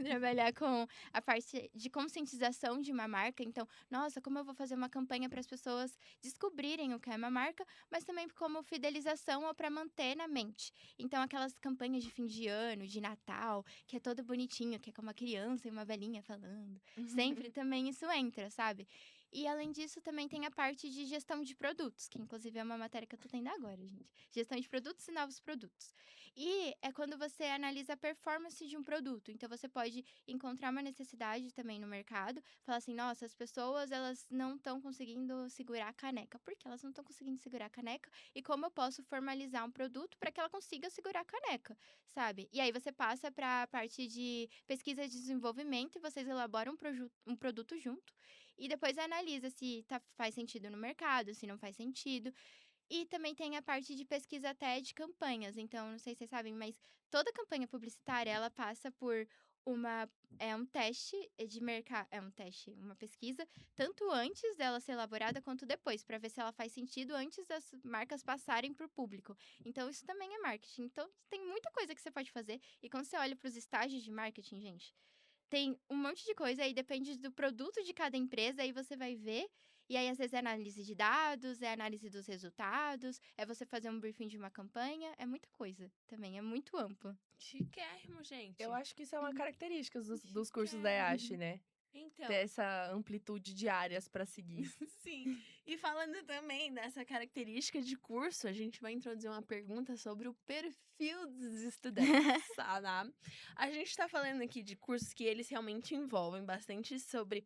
trabalhar com a parte de conscientização de uma marca. Então, nossa, como eu vou fazer uma campanha para as pessoas descobrirem o que é uma marca, mas também como fidelização ou para manter na mente. Então, aquelas campanhas de fim de ano, de Natal, que é todo bonitinho, que é com uma criança e uma velhinha falando. Sempre também isso entra, sabe? E além disso, também tem a parte de gestão de produtos, que inclusive é uma matéria que eu tô tendo agora, gente. Gestão de produtos e novos produtos. E é quando você analisa a performance de um produto. Então você pode encontrar uma necessidade também no mercado, falar assim: "Nossa, as pessoas elas não estão conseguindo segurar a caneca. Por que elas não estão conseguindo segurar a caneca? E como eu posso formalizar um produto para que ela consiga segurar a caneca?", sabe? E aí você passa para a parte de pesquisa e desenvolvimento e vocês elaboram um produto junto. E depois analisa se faz sentido no mercado, se não faz sentido. E também tem a parte de pesquisa até de campanhas. Então, não sei se vocês sabem, mas toda campanha publicitária, ela passa por um teste de mercado, uma pesquisa, tanto antes dela ser elaborada quanto depois, para ver se ela faz sentido antes das marcas passarem para o público. Então, isso também é marketing. Então, tem muita coisa que você pode fazer. E quando você olha para os estágios de marketing, gente, tem um monte de coisa, aí depende do produto de cada empresa, aí você vai ver. E aí, às vezes, é análise de dados, é análise dos resultados, é você fazer um briefing de uma campanha, é muita coisa também, é muito amplo. Chiquérrimo, gente. Eu acho que isso é uma característica dos cursos da Chiquérrimo. EASH, né? Ter Então, essa amplitude de áreas para seguir. sim. E falando também dessa característica de curso, a gente vai introduzir uma pergunta sobre o perfil dos estudantes, tá? A gente tá falando aqui de cursos que eles realmente envolvem bastante sobre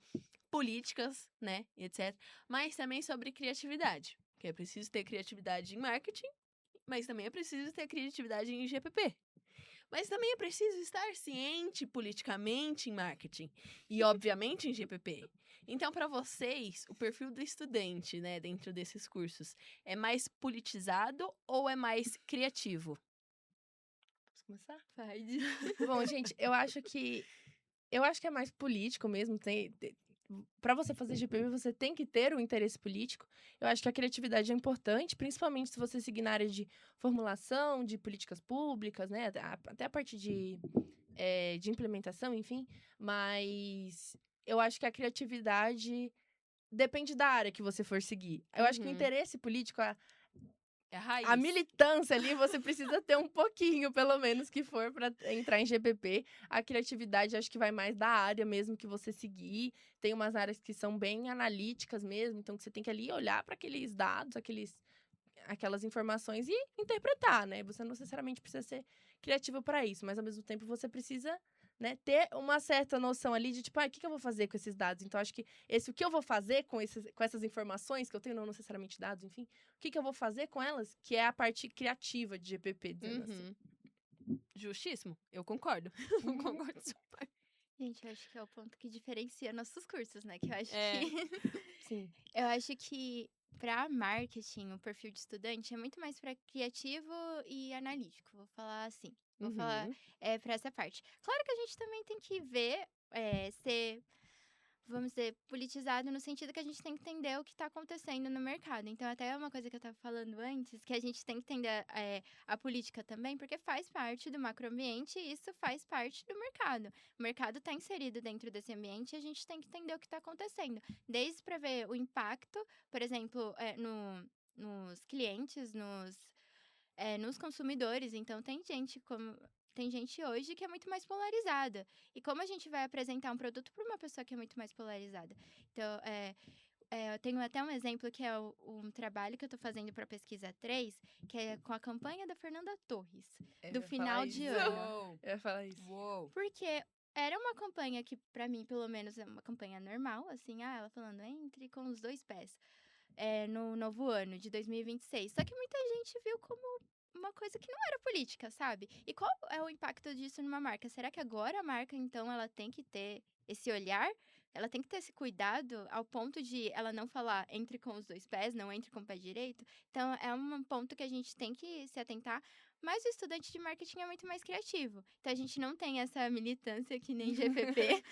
políticas, né, e etc. Mas também sobre criatividade. Que é preciso ter criatividade em marketing, mas também é preciso ter criatividade em GPP. Mas também é preciso estar ciente politicamente em marketing e, obviamente, em GPP. Então, para vocês, o perfil do estudante, né, dentro desses cursos, é mais politizado ou é mais criativo? Posso começar? Pode. Bom, gente, eu acho que Eu acho que é mais político mesmo. Para você fazer GPP, você tem que ter um interesse político. Eu acho que a criatividade é importante, principalmente se você seguir na área de formulação, de políticas públicas, né? Até a parte de implementação, enfim. Mas eu acho que a criatividade depende da área que você for seguir. Eu acho que o Uhum. interesse político, É a raiz. a militância ali, você precisa ter um pouquinho, pelo menos, que for para entrar em GPP. A criatividade, acho que vai mais da área mesmo que você seguir. Tem umas áreas que são bem analíticas mesmo, então que você tem que ali olhar para aqueles dados, aquelas informações e interpretar, né? Você não necessariamente precisa ser criativo para isso, mas ao mesmo tempo você precisa, né, ter uma certa noção ali de tipo, o que eu vou fazer com esses dados? Então acho que o que eu vou fazer com essas informações que eu tenho, não necessariamente dados, enfim, o que eu vou fazer com elas, que é a parte criativa de GPP, dizendo assim. Justíssimo. Eu concordo. Concordo super. Gente, eu acho que é o ponto que diferencia nossos cursos, né? Que eu acho É. que. Sim. Eu acho que para marketing, o perfil de estudante é muito mais para criativo e analítico. Vou falar assim. Vou falar para essa parte. Claro que a gente também tem que ver, ser, vamos dizer, politizado no sentido que a gente tem que entender o que está acontecendo no mercado. Então, até é uma coisa que eu estava falando antes, que a gente tem que entender a política também, porque faz parte do macroambiente e isso faz parte do mercado. O mercado está inserido dentro desse ambiente e a gente tem que entender o que está acontecendo. Desde para ver o impacto, por exemplo, nos clientes, nos consumidores. Então, tem gente hoje que é muito mais polarizada. E como a gente vai apresentar um produto para uma pessoa que é muito mais polarizada? Então, eu tenho até um exemplo que é um trabalho que eu estou fazendo para a Pesquisa 3, que é com a campanha da Fernanda Torres, do final de ano. Uou. Eu ia falar isso. Uou. Porque era uma campanha que, para mim, pelo menos, é uma campanha normal, assim, ela falando, entre com os 2 pés, no novo ano de 2026. Só que muita gente viu como uma coisa que não era política, sabe? E qual é o impacto disso numa marca? Será que agora a marca, então, ela tem que ter esse olhar? Ela tem que ter esse cuidado ao ponto de ela não falar entre com os 2 pés, não entre com o pé direito? Então, é um ponto que a gente tem que se atentar. Mas o estudante de marketing é muito mais criativo. Então, a gente não tem essa militância que nem GPP.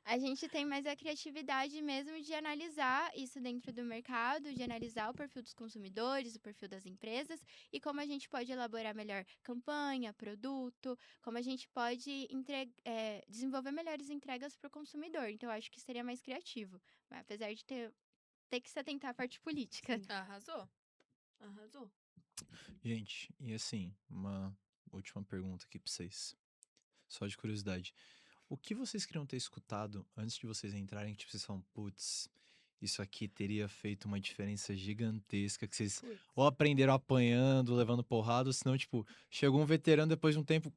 A gente tem mais a criatividade mesmo de analisar isso dentro do mercado, de analisar o perfil dos consumidores, o perfil das empresas e como a gente pode elaborar melhor campanha, produto, como a gente pode desenvolver melhores entregas para o consumidor. Então, eu acho que seria mais criativo, apesar de ter que se atentar à parte política. Arrasou. Arrasou. Gente, e assim, uma última pergunta aqui pra vocês. Só de curiosidade. O que vocês queriam ter escutado antes de vocês entrarem? Tipo, vocês falam, putz, isso aqui teria feito uma diferença gigantesca, que vocês ou aprenderam apanhando, levando porrada, ou senão, tipo, chegou um veterano depois de um tempo.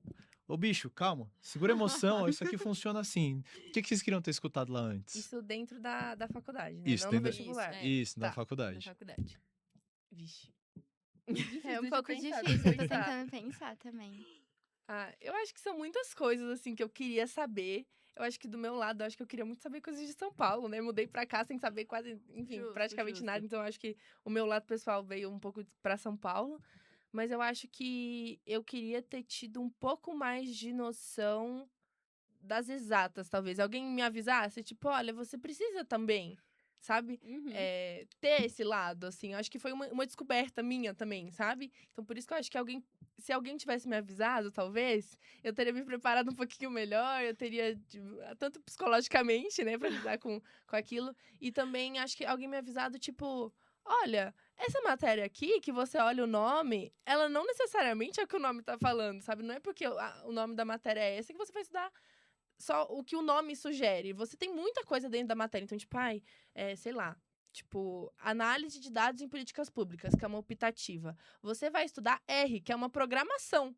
Ô, bicho, calma, segura a emoção, isso aqui funciona assim. O que vocês queriam ter escutado lá antes? Isso dentro da faculdade, né? Isso, não no dentro- vestibular. Isso, na Tá. faculdade. Na faculdade. Vixe. É um de pouco pensar, difícil, eu tô pensar. tentando pensar também. Eu acho que são muitas coisas, assim, que eu queria saber. Eu acho que do meu lado, eu acho que eu queria muito saber coisas de São Paulo, né? Mudei pra cá sem saber quase, enfim, Justo, praticamente justo. nada. Então, eu acho que o meu lado pessoal veio um pouco pra São Paulo. Mas eu acho que eu queria ter tido um pouco mais de noção das exatas, talvez. Alguém me avisasse, tipo, olha, você precisa também, sabe? Ter esse lado, assim. Eu acho que foi uma descoberta minha também, sabe? Então, por isso que eu acho que se alguém tivesse me avisado, talvez, eu teria me preparado um pouquinho melhor, eu teria, tipo, tanto psicologicamente, né, pra lidar com aquilo. E também acho que alguém me avisado, tipo, olha, essa matéria aqui, que você olha o nome, ela não necessariamente é o que o nome tá falando, sabe? Não é porque o nome da matéria é esse que você vai estudar só o que o nome sugere. Você tem muita coisa dentro da matéria. Então, tipo, sei lá. Tipo, análise de dados em políticas públicas, que é uma optativa. Você vai estudar R, que é uma programação.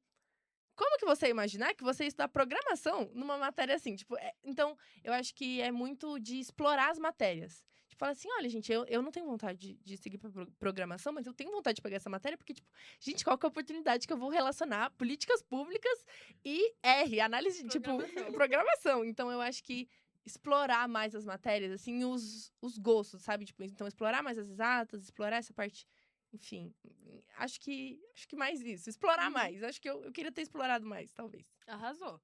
Como que você ia imaginar que você ia estudar programação numa matéria assim? Tipo, então, eu acho que é muito de explorar as matérias. Tipo, falar assim, olha, gente, eu não tenho vontade de seguir pra programação, mas eu tenho vontade de pegar essa matéria, porque, tipo, gente, qual que é a oportunidade que eu vou relacionar políticas públicas e R, análise, tipo, programação. Então, eu acho que explorar mais as matérias, assim, os gostos, sabe? Tipo, então, explorar mais as exatas, explorar essa parte. Enfim, acho que mais isso. Explorar mais. Acho que eu queria ter explorado mais, talvez. Arrasou.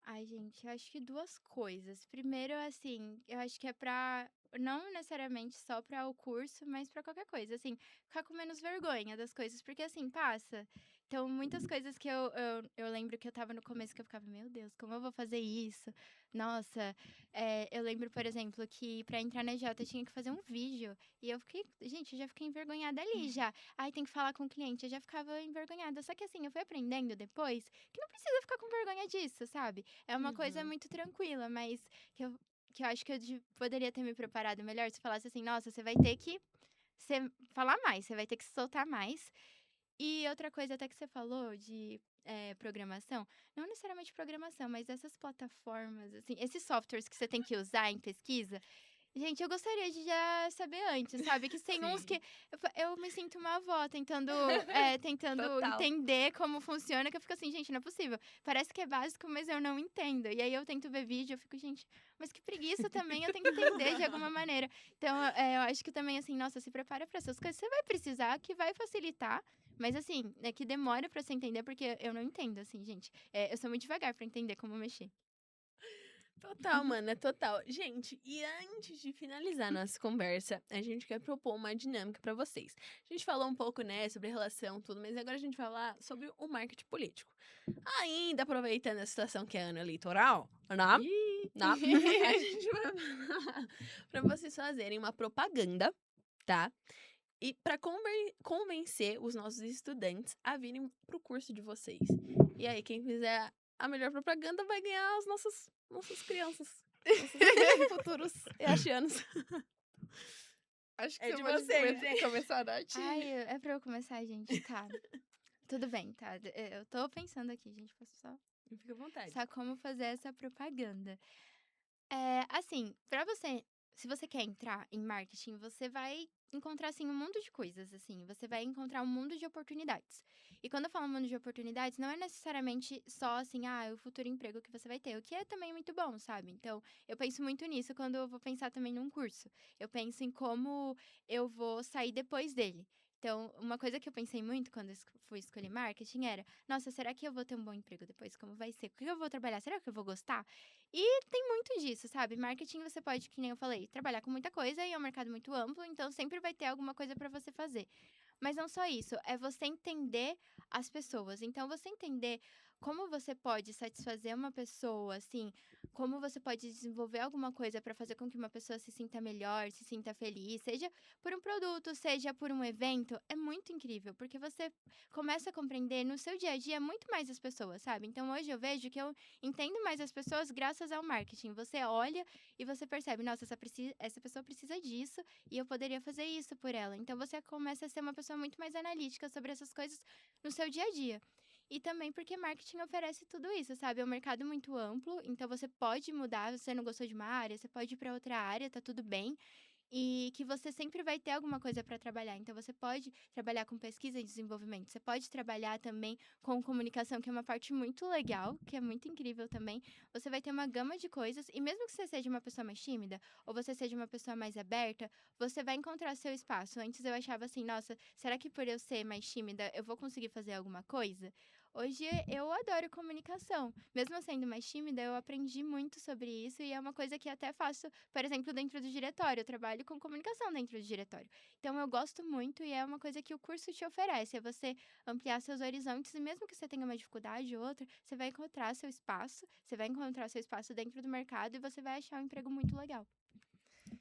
Ai, gente, eu acho que duas coisas. Primeiro, assim, eu acho que é pra. Não necessariamente só pra o curso, mas pra qualquer coisa. Assim, ficar com menos vergonha das coisas, porque assim, passa. Então, muitas coisas que eu lembro que eu tava no começo que eu ficava, meu Deus, como eu vou fazer isso? Nossa, eu lembro, por exemplo, que pra entrar na EJ eu tinha que fazer um vídeo. E eu fiquei, gente, eu já fiquei envergonhada ali já. Ai, tem que falar com o cliente, eu já ficava envergonhada. Só que assim, eu fui aprendendo depois que não precisa ficar com vergonha disso, sabe? É uma coisa Uhum. muito tranquila, mas que eu acho que poderia ter me preparado melhor se falasse assim, nossa, você vai ter que falar mais, você vai ter que se soltar mais. E outra coisa até que você falou de programação, não necessariamente programação, mas essas plataformas, assim, esses softwares que você tem que usar em pesquisa, gente, eu gostaria de já saber antes, sabe? Que tem uns que Sim. eu me sinto uma avó tentando Total. entender como funciona, que eu fico assim, gente, não é possível. Parece que é básico, mas eu não entendo. E aí eu tento ver vídeo, eu fico, gente, mas que preguiça também, eu tenho que entender de alguma maneira. Então, eu acho que também, assim, nossa, se prepara para essas coisas. Você vai precisar, que vai facilitar. Mas assim, é que demora pra você entender, porque eu não entendo, assim, gente. Eu sou muito devagar pra entender como mexer. Total, mano, é total. Gente, e antes de finalizar nossa conversa, a gente quer propor uma dinâmica pra vocês. A gente falou um pouco, né, sobre relação, tudo, mas agora a gente vai falar sobre o marketing político. Ainda aproveitando a situação que é ano eleitoral, né? Ih! Né? A gente vai falar pra vocês fazerem uma propaganda, tá? E pra convencer os nossos estudantes a virem pro curso de vocês. E aí, quem fizer a melhor propaganda vai ganhar as nossas crianças. Nossos futuros anos. Acho que É você de pode vocês, gente. começar, Nath. Ai, é pra eu começar, gente? Tá. Tudo bem, tá. Eu tô pensando aqui, gente. Posso Fica à vontade. só como fazer essa propaganda. Assim, se você quer entrar em marketing, você vai encontrar, assim, um mundo de coisas, assim. Você vai encontrar um mundo de oportunidades. E quando eu falo mundo de oportunidades, não é necessariamente só, assim, o futuro emprego que você vai ter, o que é também muito bom, sabe? Então, eu penso muito nisso quando eu vou pensar também num curso. Eu penso em como eu vou sair depois dele. Então, uma coisa que eu pensei muito quando eu fui escolher marketing era, nossa, será que eu vou ter um bom emprego depois? Como vai ser? O que eu vou trabalhar? Será que eu vou gostar? E tem muito disso, sabe? Marketing você pode, que nem eu falei, trabalhar com muita coisa e é um mercado muito amplo, então sempre vai ter alguma coisa para você fazer. Mas não só isso, é você entender as pessoas. Então, você entender como você pode satisfazer uma pessoa, assim, como você pode desenvolver alguma coisa para fazer com que uma pessoa se sinta melhor, se sinta feliz, seja por um produto, seja por um evento, é muito incrível, porque você começa a compreender no seu dia a dia muito mais as pessoas, sabe? Então, hoje eu vejo que eu entendo mais as pessoas graças ao marketing. Você olha e você percebe, nossa, essa pessoa precisa disso e eu poderia fazer isso por ela. Então você começa a ser uma pessoa muito mais analítica sobre essas coisas no seu dia a dia. E também porque marketing oferece tudo isso, sabe? É um mercado muito amplo, então você pode mudar, se você não gostou de uma área, você pode ir para outra área, tá tudo bem. E que você sempre vai ter alguma coisa para trabalhar. Então, você pode trabalhar com pesquisa e desenvolvimento, você pode trabalhar também com comunicação, que é uma parte muito legal, que é muito incrível também. Você vai ter uma gama de coisas, e mesmo que você seja uma pessoa mais tímida, ou você seja uma pessoa mais aberta, você vai encontrar seu espaço. Antes eu achava assim, nossa, será que por eu ser mais tímida eu vou conseguir fazer alguma coisa? Hoje eu adoro comunicação. Mesmo sendo mais tímida, eu aprendi muito sobre isso e é uma coisa que até faço, por exemplo, dentro do diretório. Eu trabalho com comunicação dentro do diretório. Então eu gosto muito e é uma coisa que o curso te oferece, é você ampliar seus horizontes e mesmo que você tenha uma dificuldade ou outra, você vai encontrar seu espaço, você vai encontrar seu espaço dentro do mercado e você vai achar um emprego muito legal.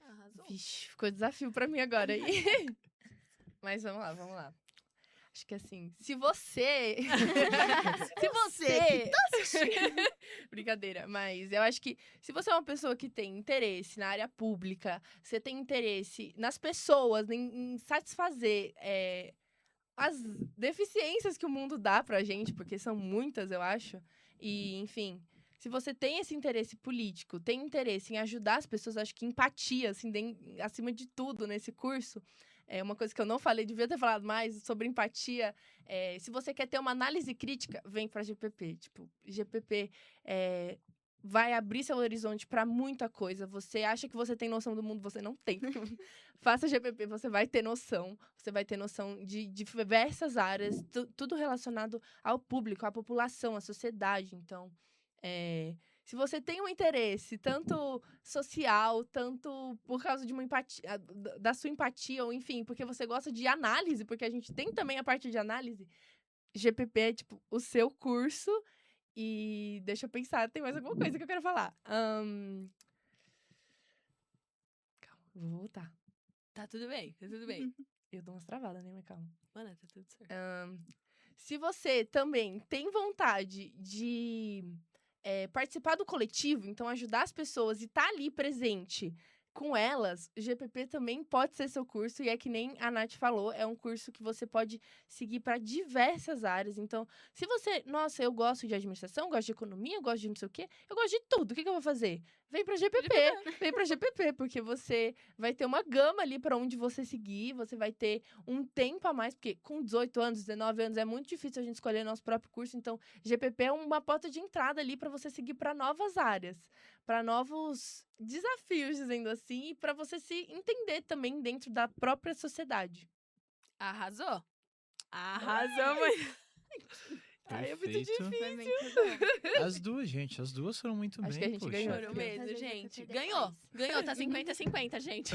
Arrasou. Vixe, ficou desafio pra mim agora aí. Mas vamos lá, vamos lá. Acho que assim, se você. Se você. Brincadeira, mas eu acho que se você é uma pessoa que tem interesse na área pública, você tem interesse nas pessoas, em satisfazer as deficiências que o mundo dá pra gente, porque são muitas, eu acho. E, enfim, se você tem esse interesse político, tem interesse em ajudar as pessoas, acho que empatia, assim, acima de tudo nesse curso. É uma coisa que eu não falei, devia ter falado mais sobre empatia. Se você quer ter uma análise crítica, vem pra GPP. Tipo, GPP vai abrir seu horizonte para muita coisa. Você acha que você tem noção do mundo, você não tem. Faça GPP, você vai ter noção. Você vai ter noção de diversas áreas, tudo relacionado ao público, à população, à sociedade. Então, Se você tem um interesse, tanto social, tanto por causa de uma empatia, da sua empatia, ou enfim, porque você gosta de análise, porque a gente tem também a parte de análise, GPP é, tipo, o seu curso. E deixa eu pensar, tem mais alguma coisa que eu quero falar. Calma, vou voltar. Tá tudo bem, tá tudo bem. Eu dou umas travadas, né, mas calma. Mano, tá tudo certo. Se você também tem vontade de participar do coletivo, então ajudar as pessoas e estar ali presente com elas, o GPP também pode ser seu curso. E é que nem a Nath falou, é um curso que você pode seguir para diversas áreas. Então, se você, nossa, eu gosto de administração, gosto de economia, gosto de não sei o quê, eu gosto de tudo. O que eu vou fazer? Vem pra GPP, vem pra GPP, porque você vai ter uma gama ali para onde você seguir, você vai ter um tempo a mais, porque com 18 anos, 19 anos, é muito difícil a gente escolher nosso próprio curso. Então, GPP é uma porta de entrada ali para você seguir para novas áreas, para novos desafios, dizendo assim, e para você se entender também dentro da própria sociedade. Arrasou? Arrasou, mãe. Ai, é muito Perfeito. Foi muito bom. As duas, gente, as duas foram muito Acho bem, que a gente poxa. ganhou. Chorou Queria mesmo, fazer gente. GPP Ganhou. depois. Ganhou, tá 50-50, gente.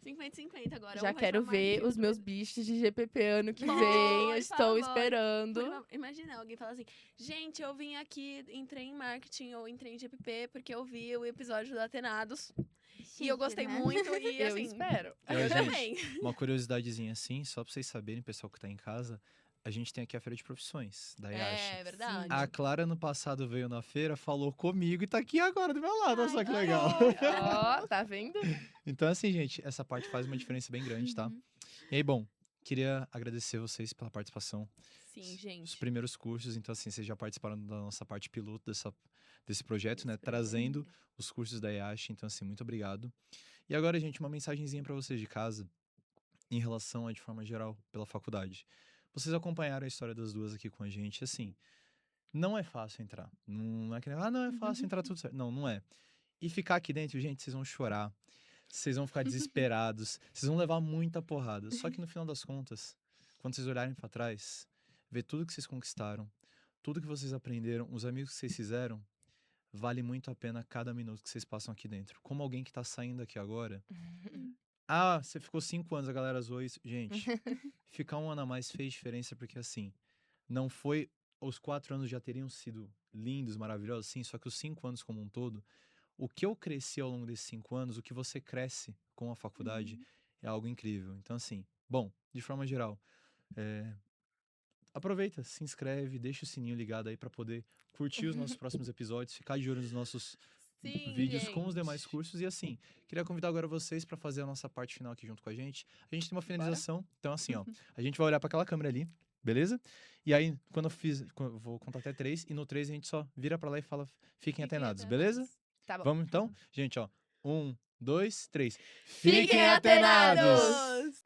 50-50 agora. Já um vai quero chamar ver aqui, os outro meus vai- bichos de GPP ano que Por vem. Eu estou favor. esperando. Imagina alguém falar assim, gente, eu vim aqui, entrei em marketing ou entrei em GPP porque eu vi o episódio do Atenados e eu Chique, gostei né? muito e Eu assim... espero. Eu Gente, também. Uma curiosidadezinha assim, só pra vocês saberem, pessoal que tá em casa, a gente tem aqui a feira de profissões da IASH. É verdade. A Clara no passado veio na feira, falou comigo e tá aqui agora do meu lado, olha só que Ai, legal. Ó, tá vendo? Então assim, gente, essa parte faz uma diferença bem grande, tá? Uhum. E aí, bom, queria agradecer vocês pela participação. Sim, Os gente. primeiros cursos, então assim, vocês já participaram da nossa parte piloto desse projeto, né? Desse projeto. Trazendo os cursos da IASH, então assim, muito obrigado. E agora, gente, uma mensagenzinha pra vocês de casa, em relação a, de forma geral, pela faculdade. Vocês acompanharam a história das duas aqui com a gente, assim, não é fácil entrar. Não é que, não é fácil entrar tudo certo. Não, não é. E ficar aqui dentro, gente, vocês vão chorar, vocês vão ficar desesperados, vocês vão levar muita porrada. Só que no final das contas, quando vocês olharem pra trás, ver tudo que vocês conquistaram, tudo que vocês aprenderam, os amigos que vocês fizeram, vale muito a pena cada minuto que vocês passam aqui dentro. Como alguém que tá saindo aqui agora, ah, você ficou 5 anos, a galera zoou isso. Gente, ficar um ano a mais fez diferença porque, assim, não foi... Os 4 anos já teriam sido lindos, maravilhosos, sim, só que os 5 anos como um todo, o que eu cresci ao longo desses 5 anos, o que você cresce com a faculdade, é algo incrível. Então, assim, bom, de forma geral, aproveita, se inscreve, deixa o sininho ligado aí pra poder curtir os nossos próximos episódios, ficar de olho nos nossos Sim, vídeos com os demais gente. cursos. E assim, queria convidar agora vocês para fazer a nossa parte final aqui junto com a gente. A gente tem uma finalização, então assim, ó, a gente vai olhar para aquela câmera ali, beleza? E aí, quando eu vou contar até 3, e no 3 a gente só vira para lá e fala, fiquem atenados, beleza? Tá bom. Vamos então? Gente, ó, 1, 2, 3. Fiquem atenados!